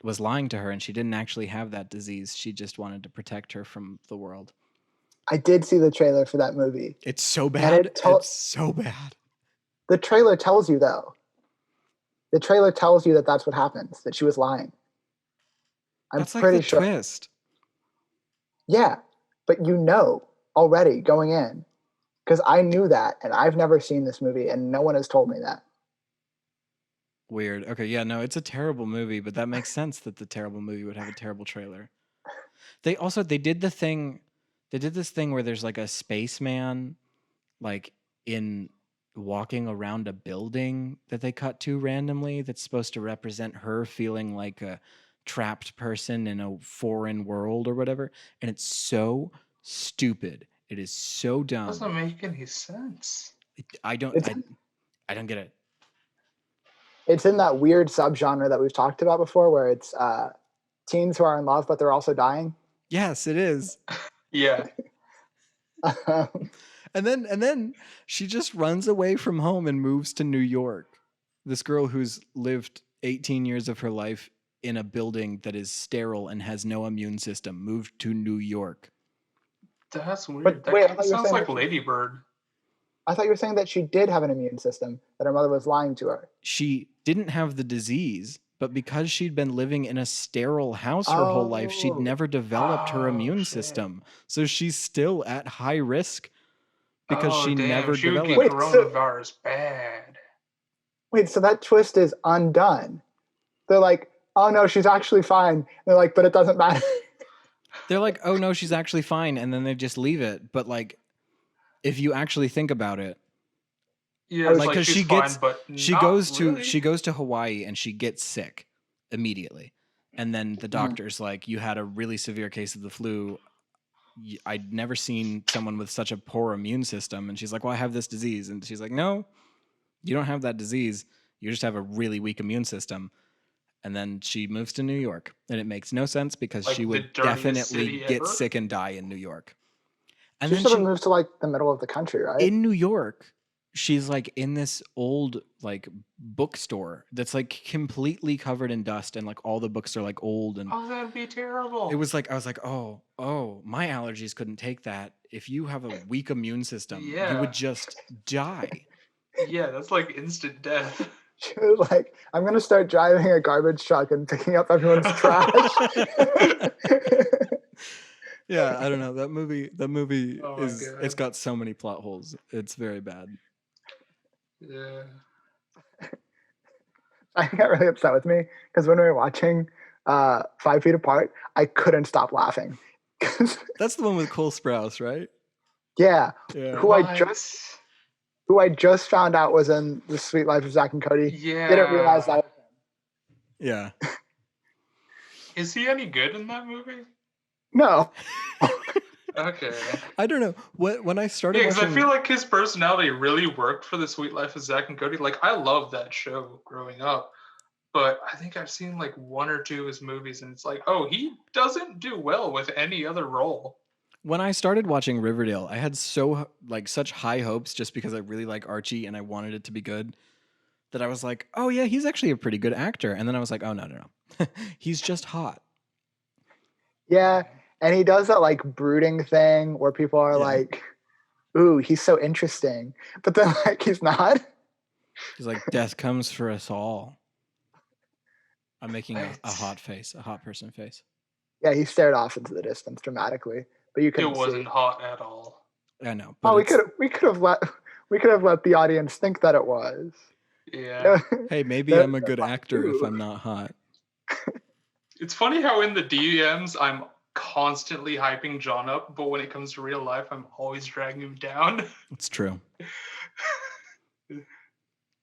was lying to her, and she didn't actually have that disease. She just wanted to protect her from the world. I did see the trailer for that movie. It's so bad. It's so bad. The trailer tells you, though. The trailer tells you that that's what happens, that she was lying. That's like the twist. Yeah, but you know already going in, because I knew that, and I've never seen this movie, and no one has told me that. Weird. Okay, yeah, no, it's a terrible movie, but that makes sense that the terrible movie would have a terrible trailer. They did this thing where there's like a spaceman like in walking around a building that they cut to randomly that's supposed to represent her feeling like a trapped person in a foreign world or whatever, and it's so stupid. It is so dumb. It doesn't make any sense. I don't get it. It's in that weird subgenre that we've talked about before, where it's teens who are in love but they're also dying. Yes, it is. Yeah. And then she just runs away from home and moves to New York. This girl who's lived 18 years of her life in a building that is sterile and has no immune system moved to New York. That's weird. That sounds like Lady Bird. I thought you were saying that she did have an immune system, that her mother was lying to her. She didn't have the disease, but because she'd been living in a sterile house her whole life, she'd never developed her immune system. So she's still at high risk because she never she developed. Would get coronavirus bad. Wait, so that twist is undone. They're like, oh no, she's actually fine. They're like, but it doesn't matter. They're like, oh no, she's actually fine, and then they just leave it. But like, if you actually think about it, yeah, like because she goes to Hawaii and she gets sick immediately, and then the doctor's like, you had a really severe case of the flu. I'd never seen someone with such a poor immune system, and she's like, well, I have this disease, and she's like, no, you don't have that disease. You just have a really weak immune system. And then she moves to New York, and it makes no sense because she would definitely get sick and die in New York. And then she moves to like the middle of the country, right? In New York, she's like in this old like bookstore that's like completely covered in dust, and like all the books are like old. And oh, that'd be terrible. It was like I was like, oh, my allergies couldn't take that. If you have a weak immune system, you would just die. Yeah, that's like instant death. She was like, I'm going to start driving a garbage truck and picking up everyone's trash. Yeah, I don't know. That movie it's got so many plot holes. It's very bad. Yeah. I got really upset with me because when we were watching 5 Feet Apart, I couldn't stop laughing. That's the one with Cole Sprouse, right? Yeah. Who I just found out was in The Sweet Life of Zack and Cody. Yeah. Didn't realize that was him. Yeah. Is he any good in that movie? No. Okay. I don't know. When I started because I feel like his personality really worked for The Sweet Life of Zack and Cody. Like, I loved that show growing up. But I think I've seen like one or two of his movies, and it's like, oh, he doesn't do well with any other role. When I started watching Riverdale, I had such high hopes just because I really like Archie and I wanted it to be good that I was like, oh yeah, he's actually a pretty good actor. And then I was like, oh no. He's just hot. Yeah. And he does that like brooding thing where people are like, ooh, he's so interesting. But then like, he's not. He's like, death comes for us all. I'm making a hot face, a hot person face. Yeah, he stared off into the distance dramatically. But you couldn't see. It wasn't hot at all. I know. But we could have let the audience think that it was. Yeah. Hey, maybe They're- I'm a they're good fun actor if too. I'm not hot. It's funny how in the DMs I'm constantly hyping John up, but when it comes to real life, I'm always dragging him down. It's true.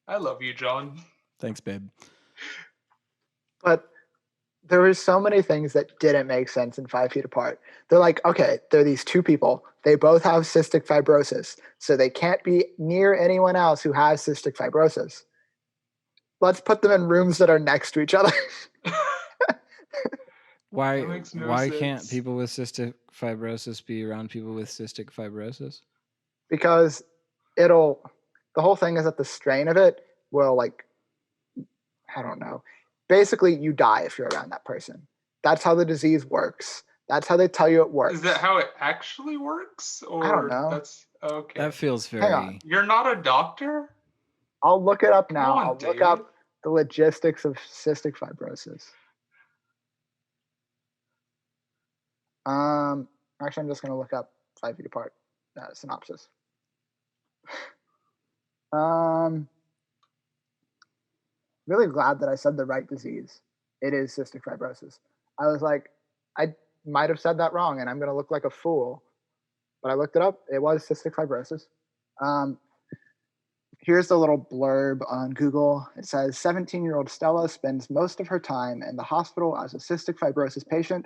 I love you, John. Thanks, babe. But there were so many things that didn't make sense in 5 Feet Apart. They're like, okay, they're these two people. They both have cystic fibrosis, so they can't be near anyone else who has cystic fibrosis. Let's put them in rooms that are next to each other. Why That makes no can't sense. people with cystic fibrosis be around people with cystic fibrosis? Because the whole thing is that the strain of it will, like, I don't know. Basically, you die if you're around that person. That's how the disease works. That's how they tell you it works. Is that how it actually works? Or I don't know. That's okay. That feels Hang on. very. You're not a doctor? I'll look it up now. Come on, I'll look David. up the logistics of cystic fibrosis. Actually, I'm just going to look up 5 Feet Apart synopsis. Really glad that I said the right disease. It is cystic fibrosis. I was like, I might have said that wrong, and I'm going to look like a fool. But I looked it up. It was cystic fibrosis. Here's the little blurb on Google. It says 17-year-old Stella spends most of her time in the hospital as a cystic fibrosis patient.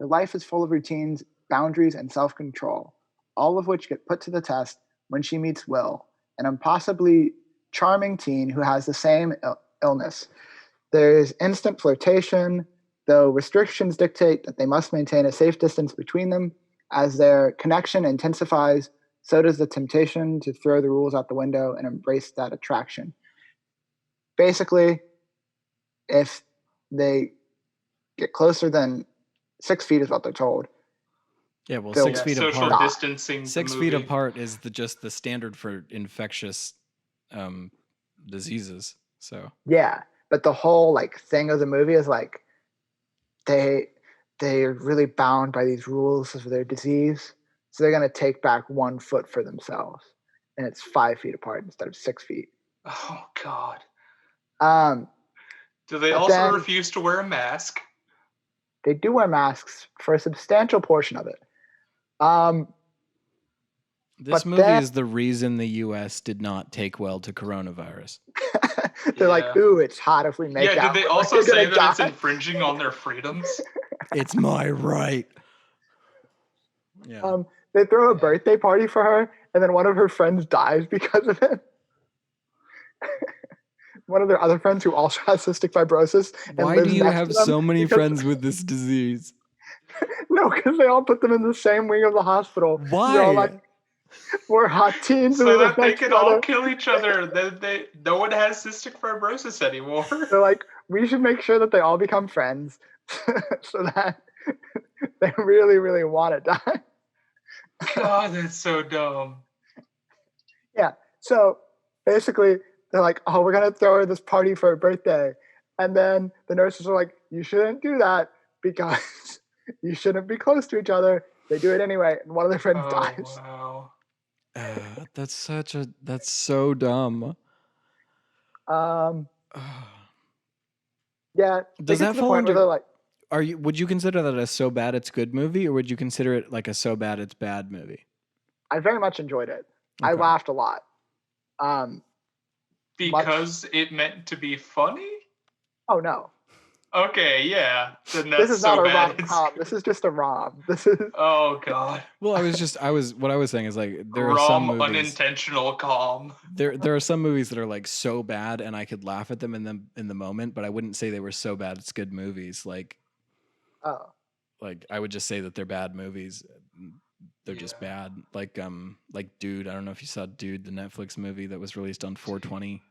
Her life is full of routines, boundaries, and self-control, all of which get put to the test when she meets Will, an impossibly charming teen who has the same illness. There's instant flirtation, though restrictions dictate that they must maintain a safe distance between them. As their connection intensifies, so does the temptation to throw the rules out the window and embrace that attraction. Basically, if they get closer than 6 feet is what they're told. Yeah, well, They'll 6 feet social apart. distancing. 6 feet apart is just the standard for infectious diseases. So yeah, but the whole like thing of the movie is like they're really bound by these rules of their disease, so they're gonna take back 1 foot for themselves, and it's 5 feet apart instead of 6 feet. Oh God. Um, Do they but also then- refuse to wear a mask? They do wear masks for a substantial portion of it. this But movie then- is the reason the U.S. did not take well to coronavirus. They're like, Yeah. ooh, it's hot if we make Yeah, out. did they We're also say gonna that it's die. infringing on their freedoms? It's my right. Yeah. They throw a birthday party for her, and then one of her friends dies because of it. One of their other friends who also has cystic fibrosis. And Why lives do you next have to them so many because- friends with this disease? No, because they all put them in the same wing of the hospital. They're all Why? like, we're hot teens. and we So live that they next can to all other-" kill each other. Then no one has cystic fibrosis anymore. They're like, we should make sure that they all become friends so that they really, really want to die. God, that's so dumb. Yeah. So basically, they're like, oh, we're going to throw her this party for her birthday. And then the nurses are like, you shouldn't do that because you shouldn't be close to each other. They do it anyway. And one of their friends Oh, dies. wow. That's so dumb. Yeah. they Does get that to the fall point where under- they're like, Would you consider that a so bad it's good movie, or would you consider it like a so bad it's bad movie? I very much enjoyed it. I Okay. laughed a lot. Because it meant to be funny? Oh no. Okay, yeah. Then that's This is so not a bad. rom-com. This is just a rom. This is Oh, God. Well, what I was saying is like there are some Rom movies. unintentional calm. There are some movies that are like so bad and I could laugh at them in the moment, but I wouldn't say they were so bad it's good movies. Like I would just say that they're bad movies. They're just bad. Like Dude, I don't know if you saw Dude, the Netflix movie that was released on 420.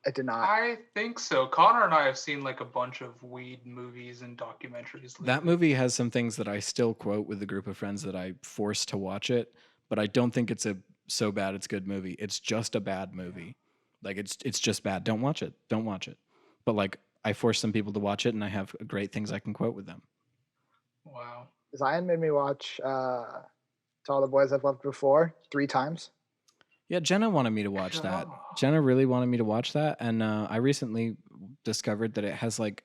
I did not. I think so. Connor and I have seen like a bunch of weed movies and documentaries. That movie has some things that I still quote with a group of friends that I forced to watch it, but I don't think it's a so bad it's good movie. It's just a bad movie. Like it's just bad. Don't watch it. Don't watch it. But like I force some people to watch it and I have great things I can quote with them. Wow. Zion made me watch To All the Boys I've Loved Before 3 times. Yeah, Jenna wanted me to watch that. Oh. Jenna really wanted me to watch that, and I recently discovered that it has like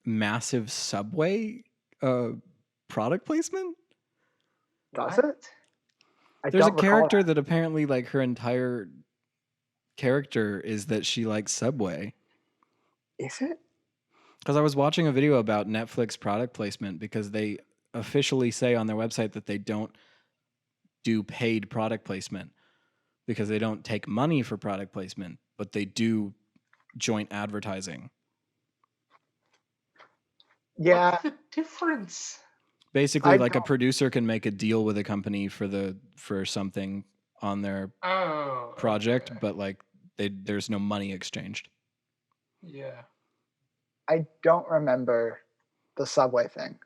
massive Subway product placement. Does What? it? I There's a don't recall character that. that apparently like her entire character is that she likes Subway. Is it? Because I was watching a video about Netflix product placement because they officially say on their website that they don't do paid product placement because they don't take money for product placement, but they do joint advertising. Yeah. What's the difference? Basically, I like a don't- producer can make a deal with a company for something on their Oh. project, okay. but like there's no money exchanged. Yeah. I don't remember the Subway thing.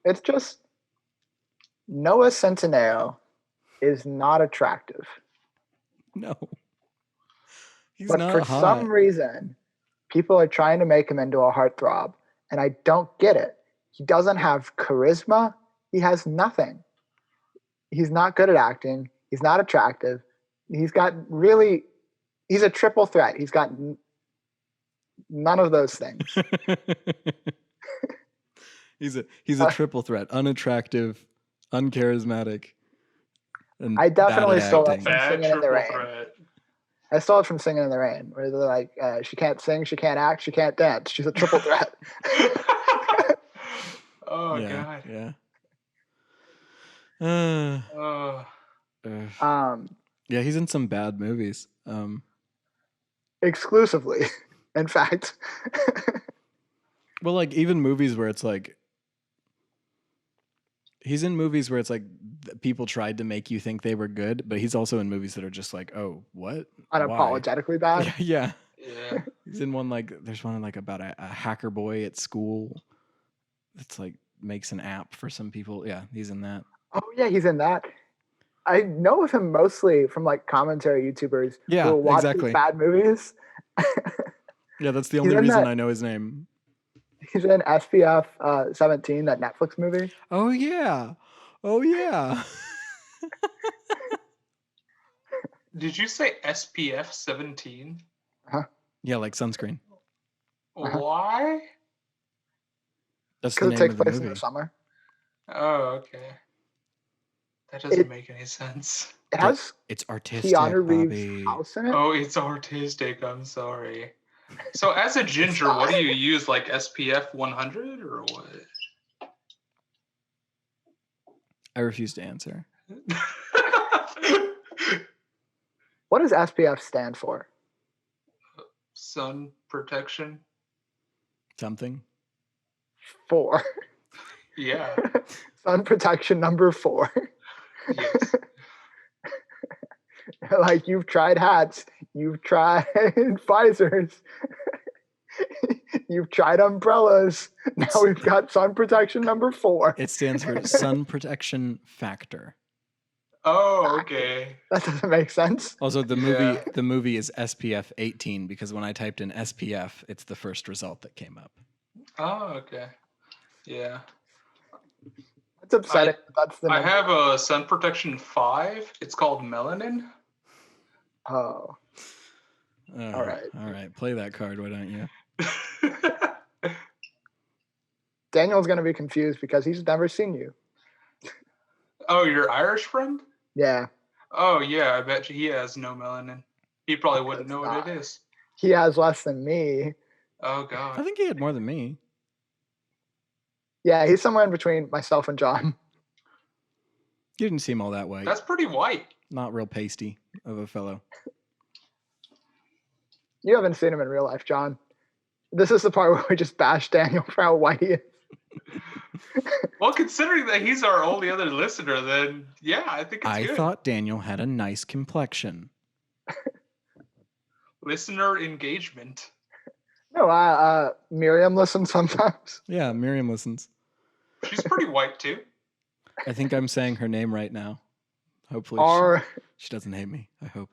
It's just Noah Centineo is not attractive, No, he's but not for hot. some reason, people are trying to make him into a heartthrob, and I don't get it. He doesn't have charisma. He has nothing. He's not good at acting. He's not attractive. He's a triple threat. He's got none of those things. he's a triple threat: unattractive, uncharismatic, and I definitely bad at stole that acting. from Bad Singing in the triple Rain. threat. I stole it from Singing in the Rain, where they're like, she can't sing, she can't act, she can't dance. She's a triple threat. Oh yeah, god. yeah. Yeah, he's in some bad movies. Exclusively, in fact. Well, like even movies where it's like he's in movies where it's like people tried to make you think they were good, but he's also in movies that are just like, oh, what? Why? Unapologetically bad. Yeah. Yeah. He's in one like there's one like about a hacker boy at school. It's like makes an app for some people. Yeah, he's in that. Oh yeah, he's in that. I know of him mostly from like commentary YouTubers Yeah, who watch exactly. these bad movies. Yeah, that's the He's only in reason that- I know his name. He's in SPF 17, that Netflix movie. Oh yeah. Oh yeah. Did you say SPF 17? Yeah, like sunscreen. Uh-huh. Why? That's the Because it name takes of the place in movie. the summer. Oh, okay. That doesn't make any sense. It has It's artistic, Keanu Reeves' Bobby. house in it. Oh, it's artistic. I'm sorry. So, as a ginger, what do you use? Like SPF 100 or what? I refuse to answer. What does SPF stand for? Sun protection. Something. 4. Yeah. Sun protection number 4. Yes. Like, you've tried hats, you've tried visors, you've tried umbrellas. Now we've got sun protection number 4. It stands for sun protection factor. Oh, okay. That doesn't make sense. Also, the Yeah. movie is SPF 18 because when I typed in SPF, it's the first result that came up. Oh, okay. Yeah. It's upsetting. That's the I number. have a sun protection 5. It's called melanin. Oh, All right. All right. Play that card, why don't you? Daniel's going to be confused because he's never seen you. Oh, your Irish friend? Yeah, Oh, yeah. I bet you he has no melanin. He probably wouldn't know what it is. he has less than me. Oh, I God. think he had more than me. Yeah, he's somewhere in between myself and John. You didn't seem all that white. That's pretty white. Not real pasty of a fellow. You haven't seen him in real life, John. This is the part where we just bash Daniel for how white he is. Well, considering that he's our only other listener, then yeah, I think it's I good. thought Daniel had a nice complexion. Listener engagement. No, Miriam listens sometimes. Yeah, Miriam listens. She's pretty white too. I think I'm saying her name right now. Hopefully she doesn't hate me. I hope.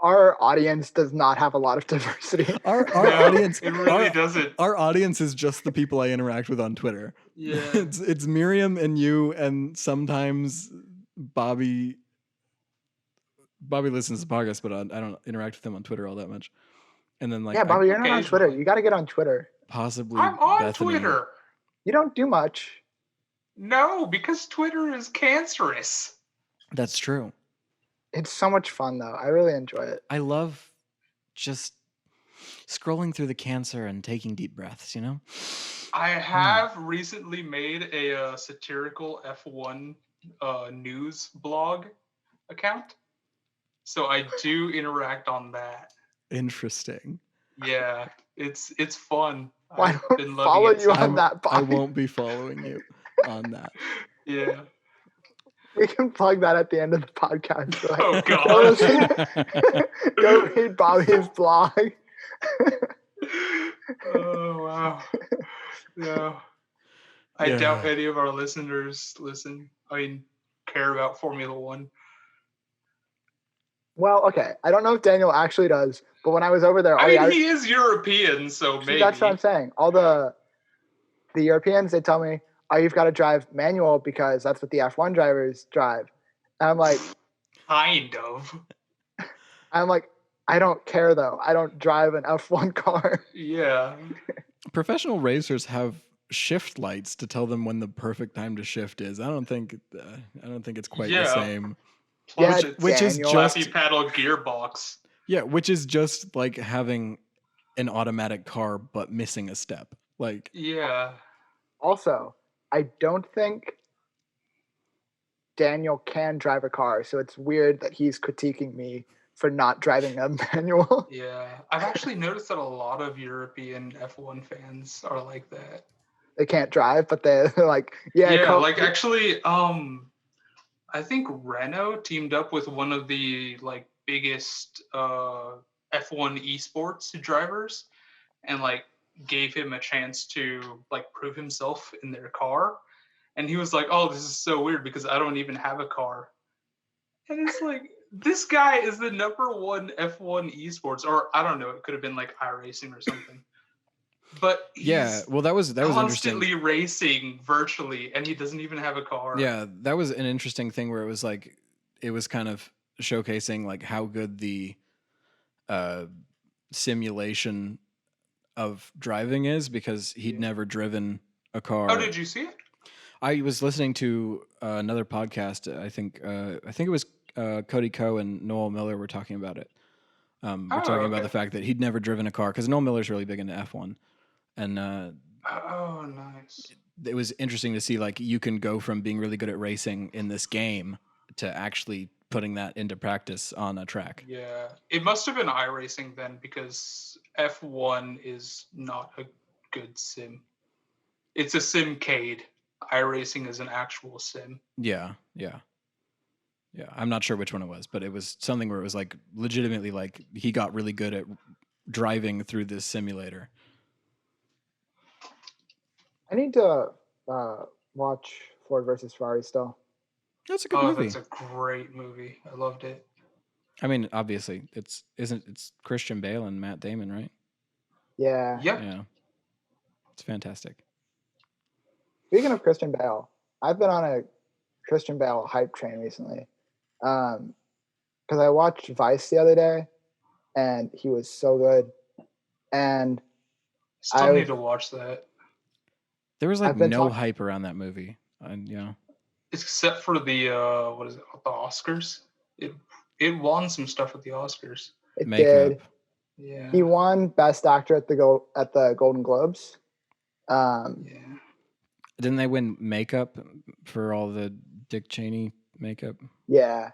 our audience does not have a lot of diversity. Our No, audience, it really doesn't. Our audience is just the people I interact with on Twitter. Yeah. It's Miriam and you, and sometimes Bobby. Bobby listens to podcasts, but I don't interact with him on Twitter all that much. And then like, yeah, Bobby, you're not on Twitter. occasionally. You got to get on Twitter. possibly I'm on Bethany. Twitter. You don't do much. No, because Twitter is cancerous. That's true. It's so much fun though. I really enjoy it. I love just scrolling through the cancer and taking deep breaths, you know? I have recently made a satirical F1 news blog account. So I do interact on that. Interesting. Yeah, it's fun. Why I've don't been follow loving it you so on that, I Bobby? won't be following you on that. Yeah. We can plug that at the end of the podcast. Like, Oh, God. Go read Bobby's blog. Oh, wow. Yeah. I Yeah. doubt any of our listeners care about Formula One. Well, okay. I don't know if Daniel actually does, but when I was over there, He is European, so maybe. that's what I'm saying. All the Europeans, they tell me, oh, you've got to drive manual because that's what the F1 drivers drive. And I'm like, Kind of. I don't care though. I don't drive an F1 car. Yeah. Professional racers have shift lights to tell them when the perfect time to shift is. I don't think it's quite the Yeah. same. Yeah, Which is Daniel. just Flappy paddle gearbox. Yeah, which is just like having an automatic car but missing a step. Like, Yeah. Also, I don't think Daniel can drive a car, so it's weird that he's critiquing me for not driving a manual. Yeah. I've actually noticed that a lot of European F1 fans are like that. They can't drive, but they're like, like actually, I think Renault teamed up with one of the like biggest F1 esports drivers and like gave him a chance to like prove himself in their car. And he was like, oh, this is so weird because I don't even have a car. And it's like, this guy is the #1 F1 esports, or I don't know, it could have been like iRacing or something. But he's well, that was constantly interesting. racing virtually, and he doesn't even have a car. Yeah, that was an interesting thing where it was like it was kind of showcasing like how good the simulation of driving is because he'd never driven a car. Oh, did you see it? I was listening to another podcast. I think it was Cody Coe and Noel Miller were talking about it. We're talking about the fact that he'd never driven a car because Noel Miller's really big into F1, and oh, nice. It was interesting to see like you can go from being really good at racing in this game to actually putting that into practice on a track. Yeah, it must have been iRacing then because F1 is not a good sim. It's a simcade. iRacing is an actual sim. Yeah. I'm not sure which one it was, but it was something where it was like legitimately like he got really good at driving through this simulator. I need to watch Ford versus Ferrari still. That's a good movie. That's a great movie. I loved it. I mean, obviously, it's Christian Bale and Matt Damon, right? Yeah. Yep. Yeah. It's fantastic. Speaking of Christian Bale, I've been on a Christian Bale hype train recently. Because I watched Vice the other day, and he was so good. And Still need to watch that. There was like no hype around that movie, except for the the Oscars. It won some stuff at the Oscars. It Makeup. did. Yeah. He won Best Actor at the Golden Globes. Yeah. Didn't they win makeup for all the Dick Cheney makeup? Yeah,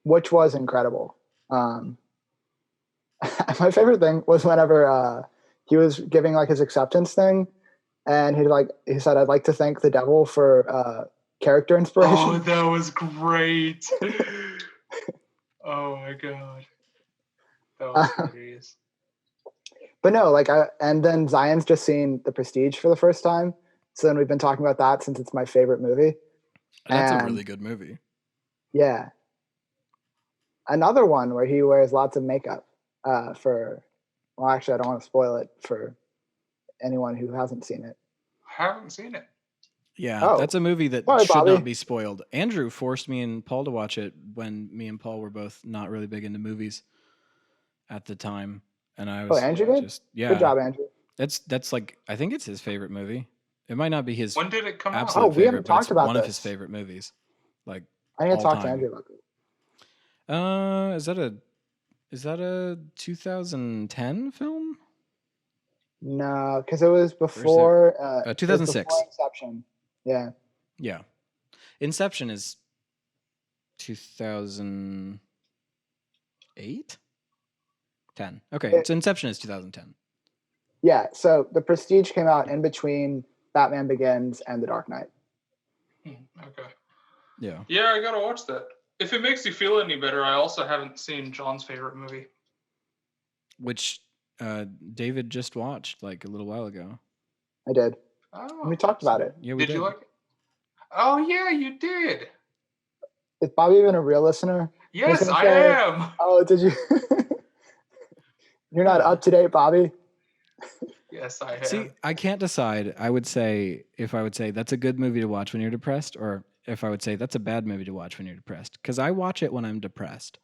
which was incredible. My favorite thing was whenever he was giving like his acceptance thing, and he said, "I'd like to thank the devil for character inspiration." Oh, that was great. Oh my god, that was hilarious. But no, and then Zion's just seen The Prestige for the first time. So then we've been talking about that since it's my favorite movie. That's a really good movie. Yeah. another one where he wears lots of makeup for. Well, actually, I don't want to spoil it for anyone who hasn't seen it. I haven't seen it. Yeah, that's a movie that Sorry, should Bobby. not be spoiled. Andrew forced me and Paul to watch it when me and Paul were both not really big into movies at the time, and I was Andrew did? just yeah. Good job, Andrew. That's like I think it's his favorite movie. It might not be his When did it come out? absolute we haven't favorite, but it's talked about one of this. his favorite movies. Like I need to all talk to time. Andrew about this. Is that a 2010 film? No, because it was before 2006. Before Inception. Yeah. Yeah. Inception is 2008? 10. Okay, so Inception is 2010. Yeah, so The Prestige came out in between Batman Begins and The Dark Knight. Okay. Yeah. Yeah, I gotta watch that. If it makes you feel any better, I also haven't seen John's favorite movie. Which David just watched like a little while ago. I did. Oh. And we talked about it. Yeah, we did. You like it? Oh, yeah, you did. Is Bobby even a real listener? Yes, I am. Oh, did you? You're not up to date, Bobby? Yes, I am. See, I can't decide. I would say if I would say that's a good movie to watch when you're depressed, or if I would say that's a bad movie to watch when you're depressed. Because I watch it when I'm depressed.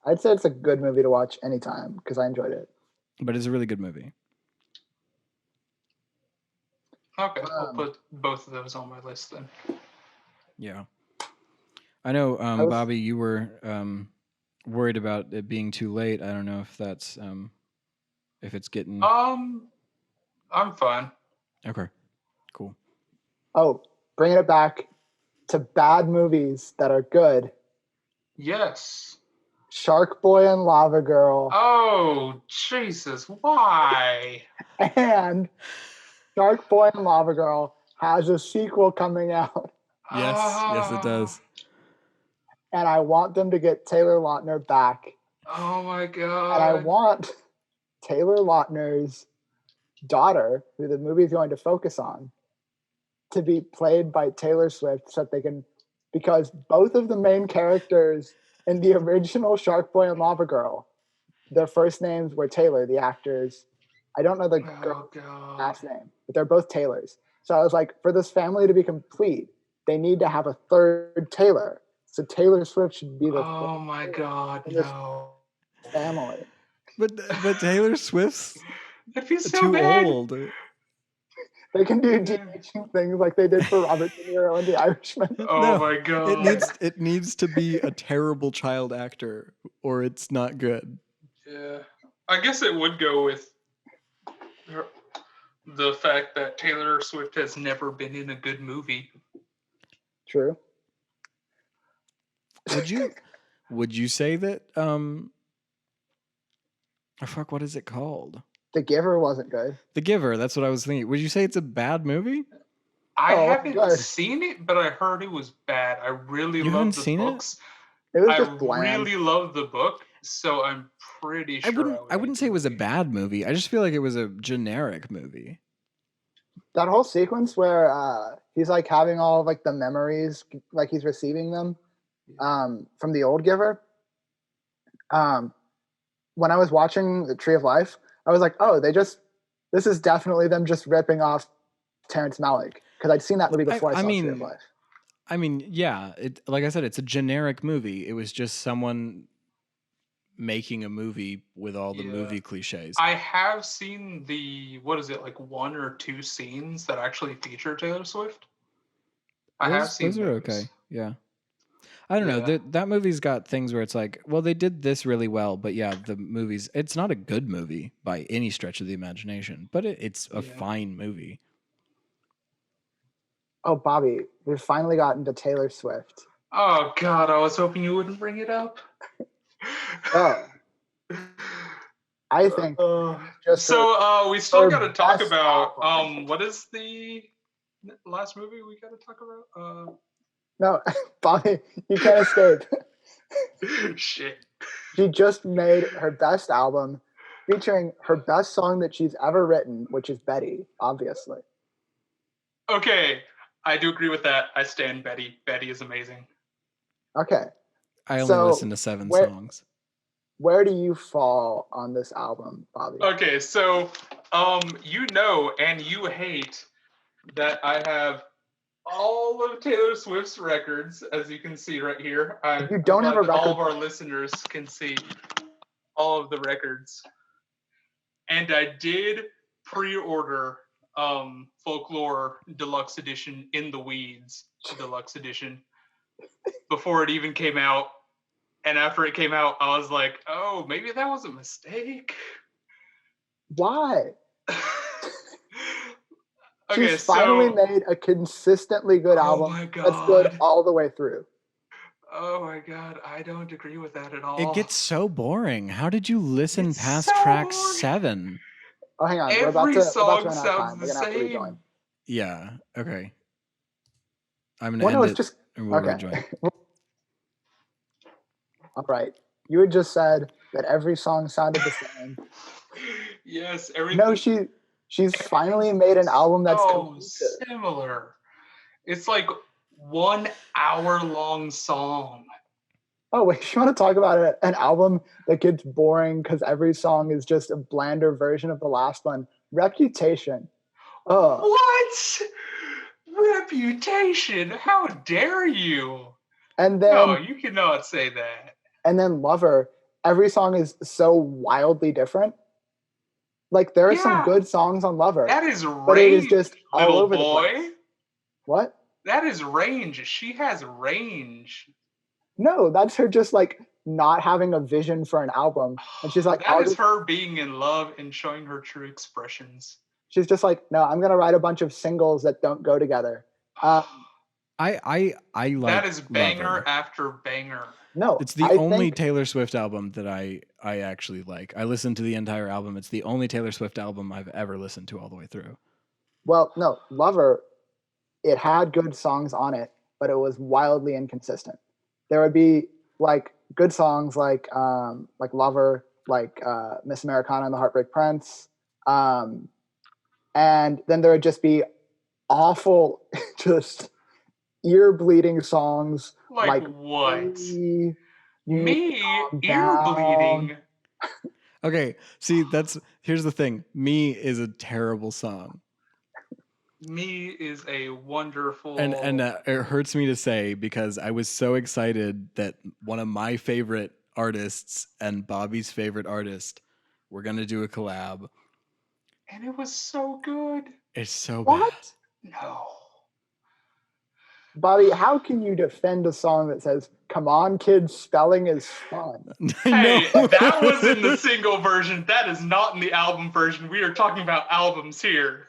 I'd say it's a good movie to watch anytime because I enjoyed it. But it's a really good movie. Okay, I'll put both of those on my list then. Yeah. I know, Bobby, you were worried about it being too late. I don't know if that's if it's getting. I'm fine. Okay. Cool. Oh, bringing it back to bad movies that are good. Yes. Shark Boy and Lava Girl. Oh, Jesus, why? And Shark Boy and Lava Girl has a sequel coming out. Yes, it does. And I want them to get Taylor Lautner back. Oh my God. And I want Taylor Lautner's daughter, who the movie is going to focus on, to be played by Taylor Swift so that they can, because both of the main characters in the original Shark Boy and Lava Girl, their first names were Taylor, the actors. I don't know the girl's last name, but they're both Taylors. So I was like, for this family to be complete, they need to have a third Taylor. So Taylor Swift should be the oh my God, no. family. But Taylor Swift's That'd be so too bad. old. They can do de-aging things like they did for Robert De Niro and The Irishman. Oh my God. It needs to be a terrible child actor, or it's not good. Yeah, I guess it would go with the fact that Taylor Swift has never been in a good movie. True. Would you say that what is it called? The Giver wasn't good. The Giver, that's what I was thinking. Would you say it's a bad movie? I haven't seen it, but I heard it was bad. I really love the books. It was just bland. I really love the book, so I'm pretty sure I wouldn't say it was a bad movie. I just feel like it was a generic movie. That whole sequence where he's like having all of like the memories, like he's receiving them from the old Giver. When I was watching The Tree of Life, I was like, oh, this is definitely them just ripping off Terrence Malick, because I'd seen that movie before I saw Tree of Life. I mean, yeah, like I said, it's a generic movie. It was just someone making a movie with all the movie cliches. I have seen like 1 or 2 scenes that actually feature Taylor Swift. I have seen those. Are okay. Yeah. I don't know. That movie's got things where it's like, well, they did this really well, but yeah, it's not a good movie by any stretch of the imagination, but it's a fine movie. Oh, Bobby, we've finally gotten to Taylor Swift. Oh, God, I was hoping you wouldn't bring it up. Oh. I think we still got to talk about what is the last movie we got to talk about? No, Bobby, you can't escape. Shit. She just made her best album featuring her best song that she's ever written, which is Betty, obviously. Okay, I do agree with that. I stand Betty. Betty is amazing. Okay. I only listen to 7 songs. Where do you fall on this album, Bobby? Okay, so you know and you hate that I have all of Taylor Swift's records, as you can see right here. You don't have a record. All of our listeners can see all of the records. And I did pre-order Folklore Deluxe Edition in the Weeds Deluxe Edition before it even came out. And after it came out, I was like, oh, maybe that was a mistake. Why? Okay, She's finally made a consistently good album that's good all the way through. Oh my God, I don't agree with that at all. It gets so boring. How did you listen past track 7? Oh, hang on. Every song sounds the same. Yeah, okay. I'm going to end it and we'll rejoin. All right. You had just said that every song sounded the same. Yes, everything. No, she's finally made an album that's similar. It's like 1 hour long song. Oh, wait, you want to talk about an album that gets boring because every song is just a blander version of the last one? Reputation. Oh. What? Reputation? How dare you? And then, no, you cannot say that. And then Lover, every song is so wildly different. Like, there are some good songs on Lover. That is range, but it is just all over boy. The place. What? That is range. She has range. No, that's her just like not having a vision for an album. And she's like, that is her being in love and showing her true expressions. She's just like, no, I'm going to write a bunch of singles that don't go together. I like that is banger Lover. After banger. No, it's the only Taylor Swift album that I actually like. I listened to the entire album. It's the only Taylor Swift album I've ever listened to all the way through. Well, no, Lover, it had good songs on it, but it was wildly inconsistent. There would be like good songs like Lover, like Miss Americana and the Heartbreak Prince, and then there would just be awful, just ear-bleeding songs like what? Me ear-bleeding. Okay, see, here's the thing. Me is a terrible song. Me is a wonderful, and it hurts me to say because I was so excited that one of my favorite artists and Bobby's favorite artist were gonna do a collab, and it was so good. It's so bad. No, Bobby, how can you defend a song that says "Come on, kids, spelling is fun"? Hey, that was in the single version. That is not in the album version. We are talking about albums here.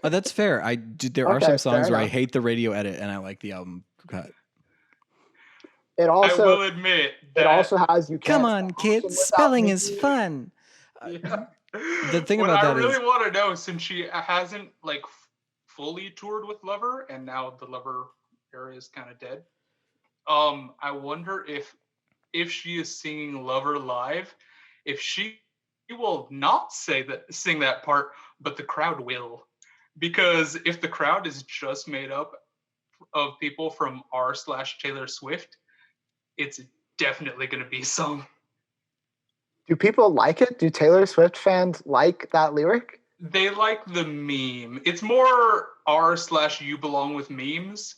Oh, that's fair. There are some songs where I hate the radio edit and I like the album cut. It also, I will admit that it also has you. Come on, kids, spelling is fun. Yeah. The thing about that is, I really want to know, since she hasn't like fully toured with Lover, and now the Lover era is kind of dead. I wonder if she is singing Lover live, if she will not sing that part, but the crowd will. Because if the crowd is just made up of people from r/Taylor Swift, it's definitely going to be sung. Do people like it? Do Taylor Swift fans like that lyric? They like the meme. It's more r/You belong with memes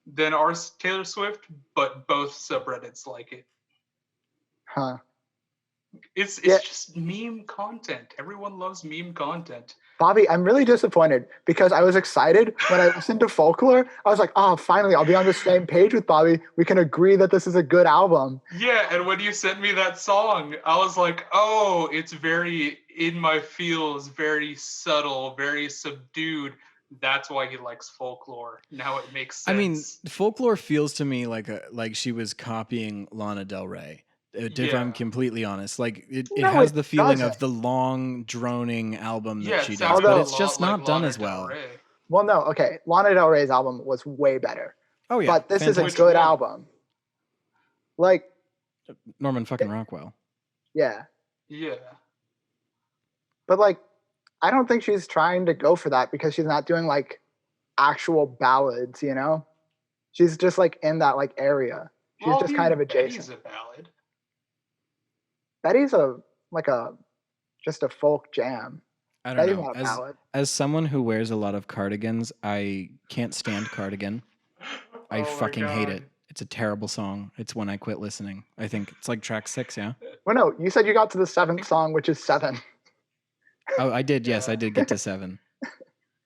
than Taylor Swift, but both subreddits like it. Huh. It's just meme content. Everyone loves meme content. Bobby, I'm really disappointed because I was excited when I listened to Folklore. I was like, oh, finally, I'll be on the same page with Bobby. We can agree that this is a good album. Yeah, and when you sent me that song, I was like, oh, it's very in my feels, very subtle, very subdued. That's why he likes Folklore. Now it makes sense. I mean, Folklore feels to me like she was copying Lana Del Rey. If I'm completely honest, like it has the feeling of the long, droning album that she does, but it's just not done as well. Well, no, okay. Lana Del Rey's album was way better. Oh yeah, but this is a good album. Like Norman fucking Rockwell. Yeah. Yeah. But like, I don't think she's trying to go for that because she's not doing like actual ballads, you know? She's just like in that like area. She's just kind of Betty's adjacent. a ballad. Betty's just a folk jam. I don't Betty's know. not a ballad. As someone who wears a lot of cardigans, I can't stand Cardigan. I fucking hate it. It's a terrible song. It's when I quit listening. I think it's like track 6, yeah? Well, no, you said you got to the 7th song, which is 7. Oh, I did. Yes, I did get to 7.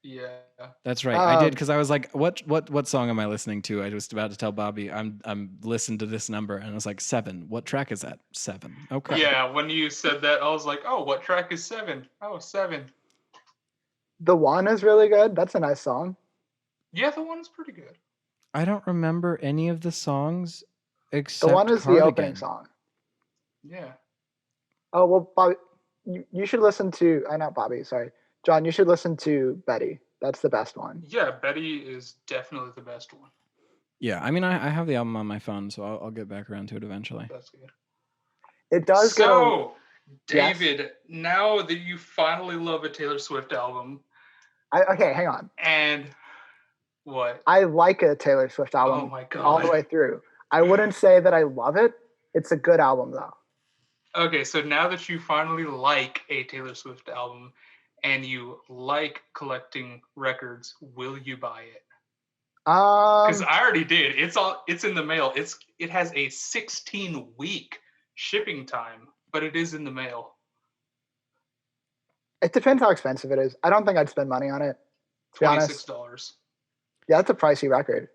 Yeah. That's right. I did, because I was like, what song am I listening to? I was about to tell Bobby I'm listening to this number, and I was like, 7. What track is that? 7. Okay. Yeah, when you said that, I was like, oh, what track is 7? Oh, 7. The One is really good. That's a nice song. Yeah, the one is pretty good. I don't remember any of the songs except The One is Cardigan. the opening song. Yeah. Oh, well, Bobby, you should listen to, not Bobby, sorry. John, you should listen to Betty. That's the best one. Yeah, Betty is definitely the best one. Yeah, I mean, I have the album on my phone, so I'll get back around to it eventually. That's good. It does So, David, yes. now that you finally love a Taylor Swift album. Okay, hang on. And what? I like a Taylor Swift album Oh my God. all the way through. I wouldn't say that I love it. It's a good album, though. Okay, so now that you finally like a Taylor Swift album and you like collecting records, will you buy it? Because I already did. It's in the mail. It has a 16-week shipping time, but it is in the mail. It depends how expensive it is. I don't think I'd spend money on it. To be honest. $26. Yeah, that's a pricey record.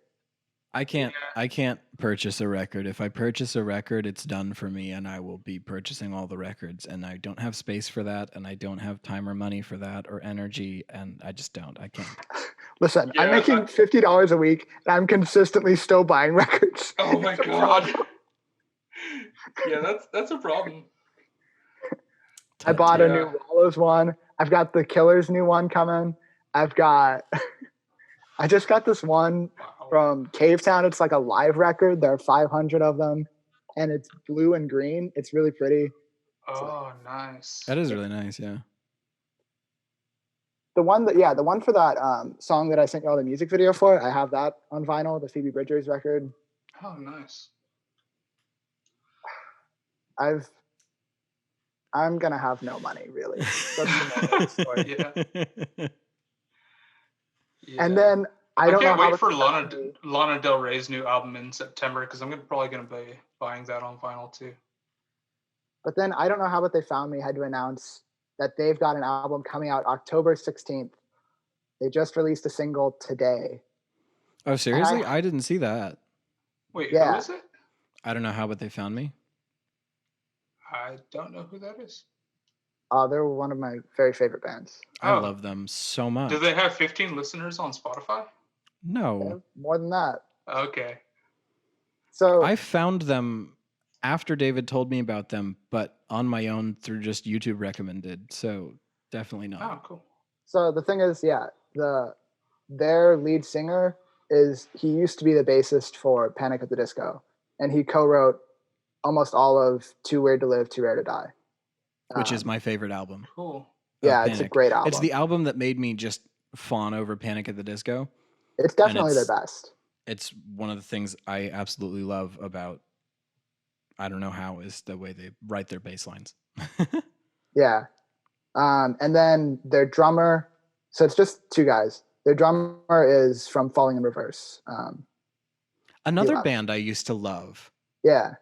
I can't purchase a record. If I purchase a record, it's done for me, and I will be purchasing all the records. And I don't have space for that, and I don't have time or money for that, or energy, and I just don't. I can't. Listen, I'm making $50 a week, and I'm consistently still buying records. Oh my God. Yeah, that's a problem. I bought a new Wallows one. I've got the Killers new one coming. I just got this one from Cavetown. It's like a live record. There are 500 of them, and it's blue and green. It's really pretty. Oh, nice. That is really nice, yeah. The one for that song that I sent you all the music video for, I have that on vinyl, the Phoebe Bridgers record. Oh, nice. I'm gonna have no money, really. That's the moral of the story. Yeah. And then I can't wait for Lana Del Rey's new album in September, because I'm probably gonna be buying that on vinyl too. But then I don't know how, but They Found Me had to announce that they've got an album coming out October 16th. They just released a single today. Oh, seriously? I didn't see that. Wait, who is it? I don't know how, but They Found Me. I don't know who that is. They're one of my very favorite bands. I love them so much. Do they have 15 listeners on Spotify? No. More than that. Okay. So I found them after David told me about them, but on my own through just YouTube recommended. So definitely not. Oh, cool. So the thing is, their lead singer he used to be the bassist for Panic at the Disco, and he co-wrote almost all of Too Weird to Live, Too Rare to Die. Which is my favorite album. Cool. Yeah, it's a great album. It's the album that made me just fawn over Panic at the Disco. It's definitely their best. It's one of the things I absolutely love about I Don't Know How is the way they write their bass lines. Yeah. And then their drummer, so it's just two guys. Their drummer is from Falling in Reverse. Another band I used to love. Yeah.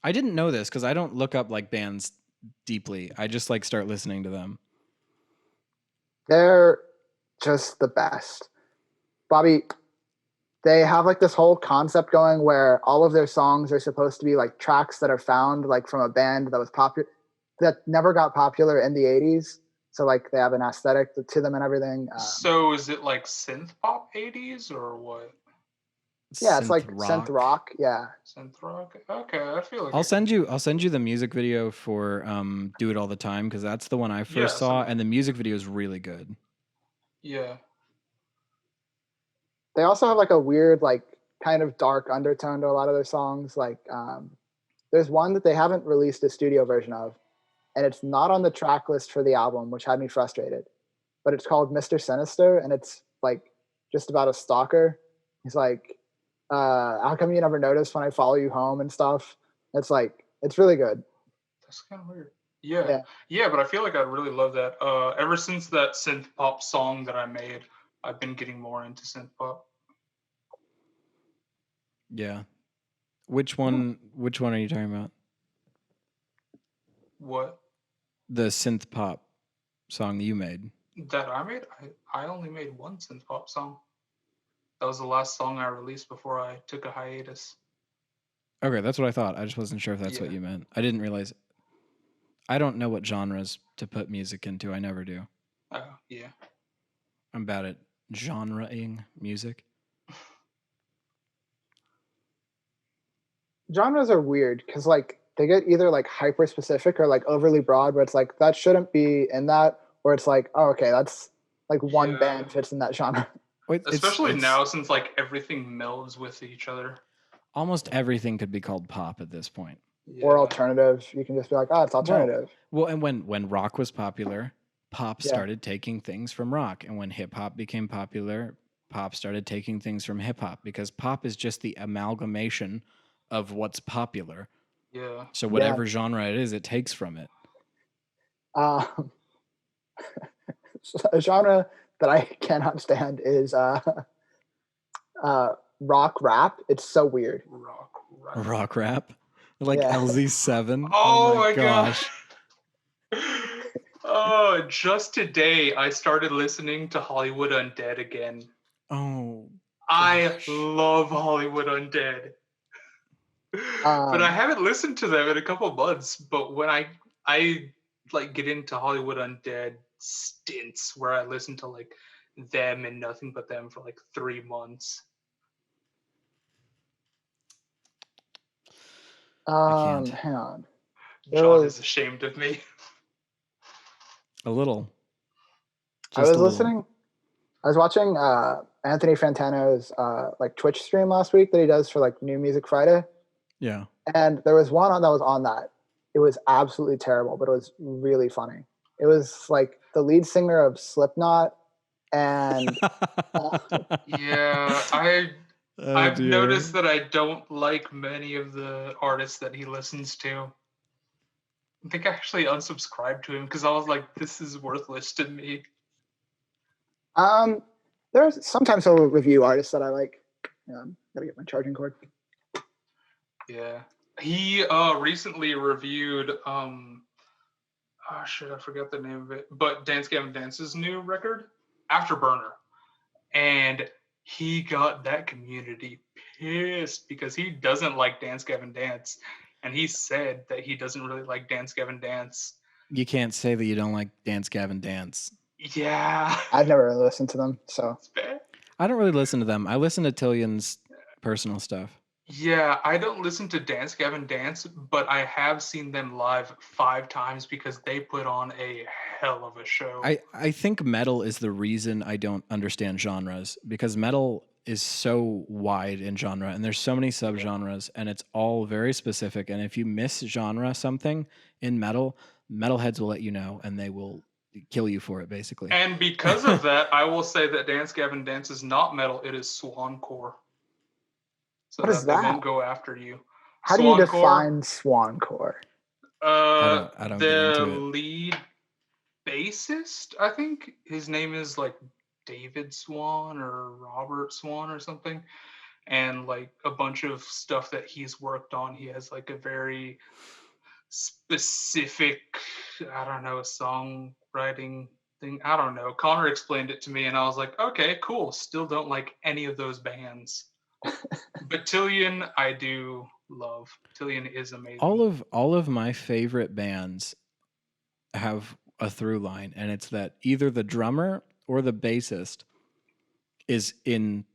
I didn't know this because I don't look up like bands deeply. I just like start listening to them. They're just the best. Bobby, they have like this whole concept going where all of their songs are supposed to be like tracks that are found like from a band that was popular, that never got popular in the 80s. So like they have an aesthetic to them and everything. So is it like synth pop 80s or what? Yeah, it's like synth rock. Yeah. Synth rock. Okay, I feel like I'll send you the music video for Do It All the Time, because that's the one I first saw, and the music video is really good. Yeah. They also have like a weird, like kind of dark undertone to a lot of their songs. Like there's one that they haven't released a studio version of, and it's not on the track list for the album, which had me frustrated. But it's called Mr. Sinister, and it's like just about a stalker. He's like How Come You Never Noticed When I Follow You Home and stuff. It's like, it's really good. That's kind of weird. Yeah, but I feel like I'd really love that. Ever since that synth pop song that I made, I've been getting more into synth pop. Yeah. Which one are you talking about? What? The synth pop song that you made. That I made? I only made one synth pop song. That was the last song I released before I took a hiatus. Okay, that's what I thought. I just wasn't sure if that's what you meant. I didn't realize. I don't know what genres to put music into. I never do. Oh, yeah. I'm bad at genre-ing music. Genres are weird because like they get either like hyper specific or like overly broad, where it's like that shouldn't be in that, or it's like, oh, okay, that's like one band fits in that genre. Especially now, since like everything melds with each other. Almost everything could be called pop at this point. Yeah. Or alternative. You can just be like, oh, it's alternative. Well, and when rock was popular, pop started taking things from rock. And when hip hop became popular, pop started taking things from hip hop, because pop is just the amalgamation of what's popular. Yeah. So whatever genre it is, it takes from it. A genre that I cannot stand is rock rap. It's so weird. Rock rap? Like LZ7? Oh my gosh. Oh, just today I started listening to Hollywood Undead again. Oh, I love Hollywood Undead. But I haven't listened to them in a couple of months. But when I like get into Hollywood Undead stints where I listen to like them and nothing but them for like 3 months. I can't. Hang on. John is ashamed of me. A little. I was listening. I was watching Anthony Fantano's like Twitch stream last week that he does for like New Music Friday. Yeah. And there was one that was on that. It was absolutely terrible, but it was really funny. It was like the lead singer of Slipknot, and I've noticed that I don't like many of the artists that he listens to. I think I actually unsubscribed to him because I was like, this is worthless to me. There's sometimes he'll review artists that I like. Gotta get my charging cord. Yeah. He recently reviewed I forgot the name of it, but Dance Gavin Dance's new record, Afterburner. And he got that community pissed because he doesn't like Dance Gavin Dance. And he said that he doesn't really like Dance Gavin Dance. You can't say that you don't like Dance Gavin Dance. Yeah. I've never really listened to them, so. I don't really listen to them. I listen to Tillion's personal stuff. Yeah, I don't listen to Dance Gavin Dance, but I have seen them live 5 times because they put on a hell of a show. I think metal is the reason I don't understand genres, because metal is so wide in genre and there's so many subgenres and it's all very specific. And if you misgenre something in metal, metalheads will let you know and they will kill you for it, basically. And because of that, I will say that Dance Gavin Dance is not metal, it is swancore. So what is that? They won't go after you. How do you define swancore? I don't get into it. The lead bassist, I think his name is like David Swan or Robert Swan or something, and like a bunch of stuff that he's worked on. He has like a very specific, I don't know, songwriting thing. I don't know. Connor explained it to me, and I was like, okay, cool. Still don't like any of those bands. But Tillion, I do love. Tillion is amazing. All of my favorite bands have a through line, and it's that either the drummer or the bassist is in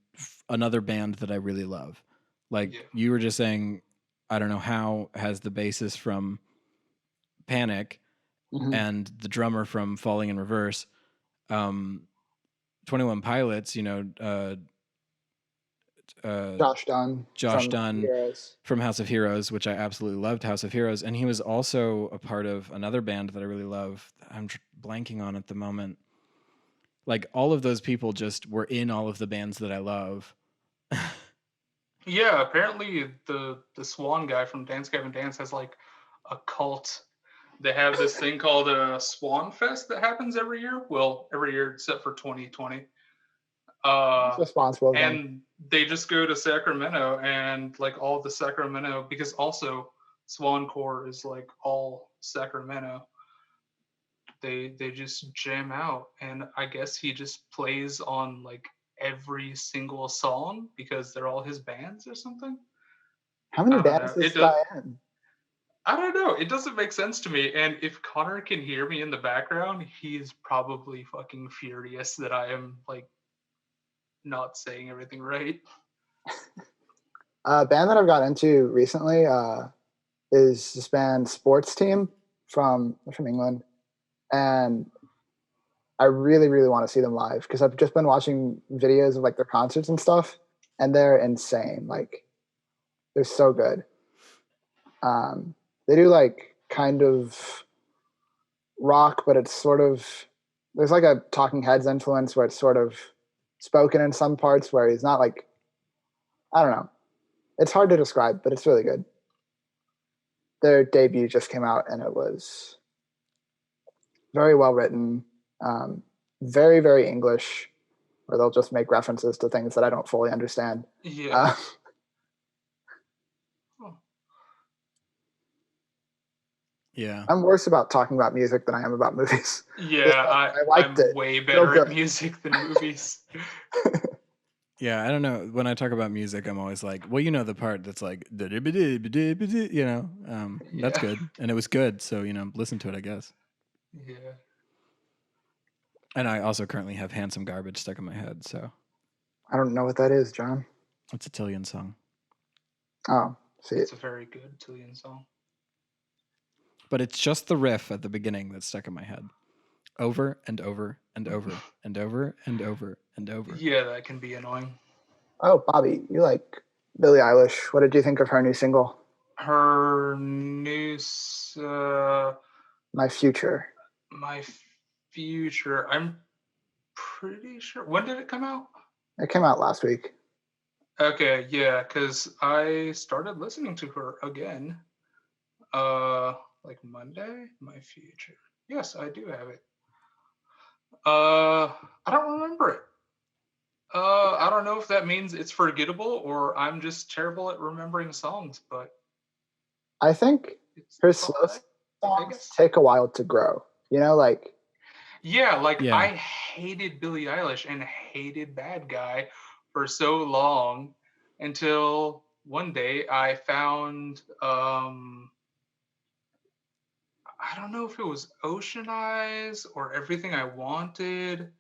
another band that I really love. Like you were just saying, I don't know how has the bassist from Panic and the drummer from Falling in Reverse, 21 Pilots, Josh Dunn from House of Heroes, which I absolutely loved House of Heroes. And he was also a part of another band that I really love. I'm blanking on at the moment. Like all of those people just were in all of the bands that I love. Yeah, apparently the Swan guy from Dance Gavin Dance has like a cult. They have this thing called a Swan Fest that happens every year. Well, every year except for 2020. It's responsible then. And they just go to Sacramento and like all the Sacramento, because also Swan Core is like all Sacramento. They just jam out, and I guess he just plays on like every single song because they're all his bands or something. How I many don't bands know. is this guy in? I don't know. It doesn't make sense to me. And if Connor can hear me in the background, he is probably fucking furious that I am like not saying everything right. A band that I've got into recently is this band Sports Team from England, and I really, really want to see them live because I've just been watching videos of like their concerts and stuff, and they're insane. Like, they're so good. They do like kind of rock, but it's sort of, there's like a Talking Heads influence where it's sort of spoken in some parts where he's not like, I don't know. It's hard to describe, but it's really good. Their debut just came out and it was very well written, very, very English, where they'll just make references to things that I don't fully understand. Yeah. Yeah. I'm worse about talking about music than I am about movies. Yeah, I liked I'm it. way Real better at good. music than movies. Yeah, I don't know. When I talk about music, I'm always like, well, you know, the part that's like, you know, that's Yeah. good. And it was good. So, you know, listen to it, I guess. Yeah. And I also currently have Handsome Garbage stuck in my head. So I don't know what that is, John. it's a Tillian song. Oh, see it. It's a very good Tillian song. But it's just the riff at the beginning that's stuck in my head. Over and over and over and over and over and over. Yeah, that can be annoying. Oh, Bobby, you like Billie Eilish. What did you think of her new single? Her new My Future. My Future. I'm pretty sure. When did it come out? It came out last week. Okay, yeah, because I started listening to her again. Like Monday. My Future. Yes, I do have it. I don't remember it. I don't know if that means it's forgettable or I'm just terrible at remembering songs, but I think her slow songs take a while to grow. You know, like. Yeah, like Yeah. I hated Billie Eilish and hated Bad Guy for so long until one day I found I don't know if it was Ocean Eyes or Everything I Wanted.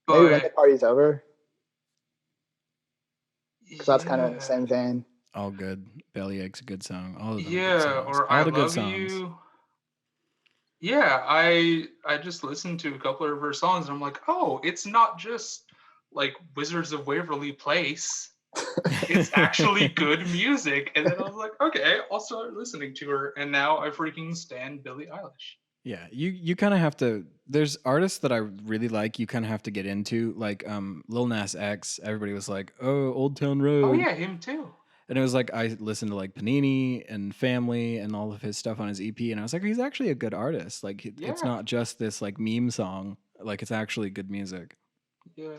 Maybe When the But Party's Over. Because that's yeah. kind of in the same vein. All good. Bellyache's a good song. All of them. Yeah, good songs. or all I the good Love songs. You. Yeah, I just listened to a couple of her songs and I'm like, oh, it's not just like Wizards of Waverly Place. It's actually good music. And then I was like, okay, I'll start listening to her. And now I freaking stan Billie Eilish. Yeah, you kind of have to. There's artists that I really like. You kind of have to get into, like Lil Nas X. Everybody was like, "Oh, Old Town Road." Oh yeah, him too. And it was like I listened to like Panini and Family and all of his stuff on his EP, and I was like, he's actually a good artist. Like it's not just this like meme song. Like it's actually good music. Yeah.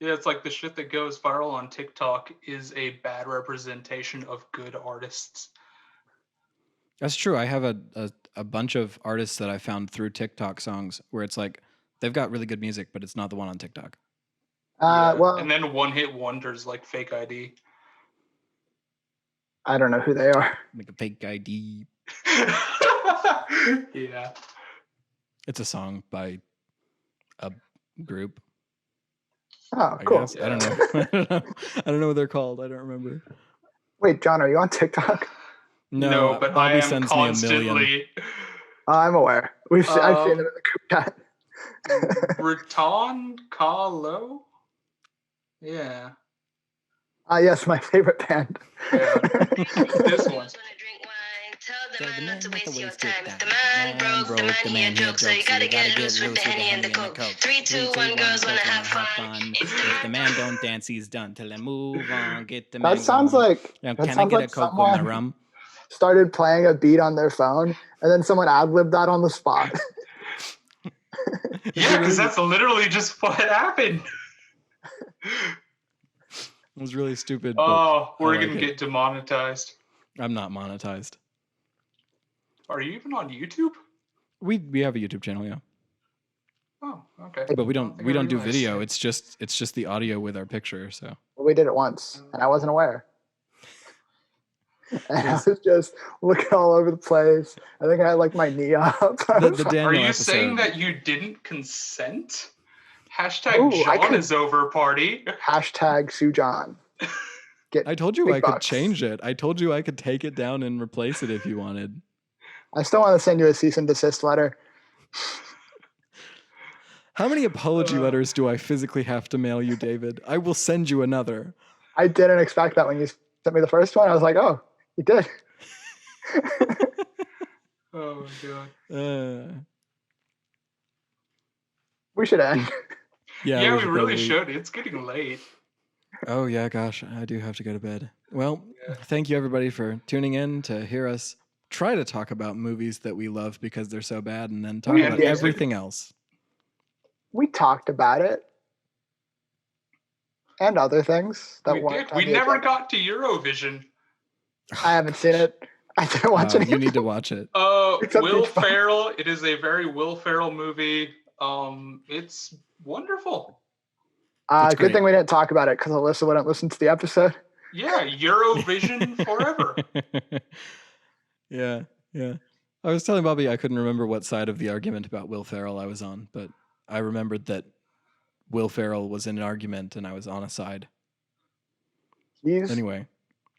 Yeah, it's like the shit that goes viral on TikTok is a bad representation of good artists. That's true. I have a bunch of artists that I found through TikTok songs where it's like they've got really good music, but it's not the one on TikTok. Well, and then one hit wonders like Fake ID. I don't know who they are. Like a Fake ID. Yeah. It's a song by a group. Oh, cool. I don't know. I don't know what they're called. I don't remember. Wait, John, are you on TikTok? No, but Bobby I am sends constantly. me a million. I'm aware. I've seen it in the group chat. Breton Carlo? Yeah. Yes, my favorite band. Yeah. This one. The man not to waste your time. If the man broke, the man he had jokes, so you gotta get loose with the Henny and the Coke. 3, 2, 1, girls wanna have fun. If the man don't dance, he's done. Till I move on, get the man That sounds going. like Can that I sounds get like a Coke with my someone rum? started playing a beat on their phone, and then someone ad-libbed that on the spot. Yeah, because that's literally just what happened. It was really stupid. Oh, but we're I like gonna it. get demonetized. I'm not monetized. Are you even on YouTube? We have a YouTube channel, yeah. Oh, okay. But we I don't think we I don't do realized video. that. It's just the audio with our picture. So We did it once, and I wasn't aware. And I Yes. was just looking all over the place. I think I had like my knee up. the Are Daniel you episode. saying that you didn't consent? Hashtag Ooh, I John could- is over party. Hashtag Sue John. I told you big I could bucks. change it. I told you I could take it down and replace it if you wanted. I still want to send you a cease and desist letter. How many apology letters do I physically have to mail you, David? I will send you another. I didn't expect that when you sent me the first one. I was like, oh, you did. Oh my god. We should end. Yeah, we should really probably- should. It's getting late. Oh yeah, gosh, I do have to go to bed. Well, thank you everybody for tuning in to hear us try to talk about movies that we love because they're so bad, and then talk Yeah, about music. everything else. We talked about it. And other things that We weren't did. on We the never agenda. got to Eurovision. I haven't seen it. I didn't watch Wow, it. you need to watch it. Except Will Beach Bum. Ferrell. It is a very Will Ferrell movie. It's wonderful. It's Good great. thing we didn't talk about it because Alyssa wouldn't listen to the episode. Yeah, Eurovision forever. Yeah. I was telling Bobby I couldn't remember what side of the argument about Will Ferrell I was on, but I remembered that Will Ferrell was in an argument and I was on a side. Anyway,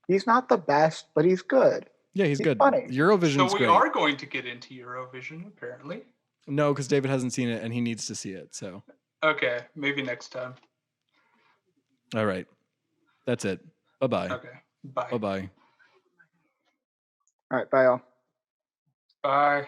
He's not the best, but he's good. yeah, he's good. funny. Eurovision's So we great. are going to get into Eurovision, apparently. No, because David hasn't seen it and he needs to see it. So, Okay, maybe next time. all right, that's it. Bye-bye. Okay, bye. Bye-bye. All right, bye, y'all. Bye.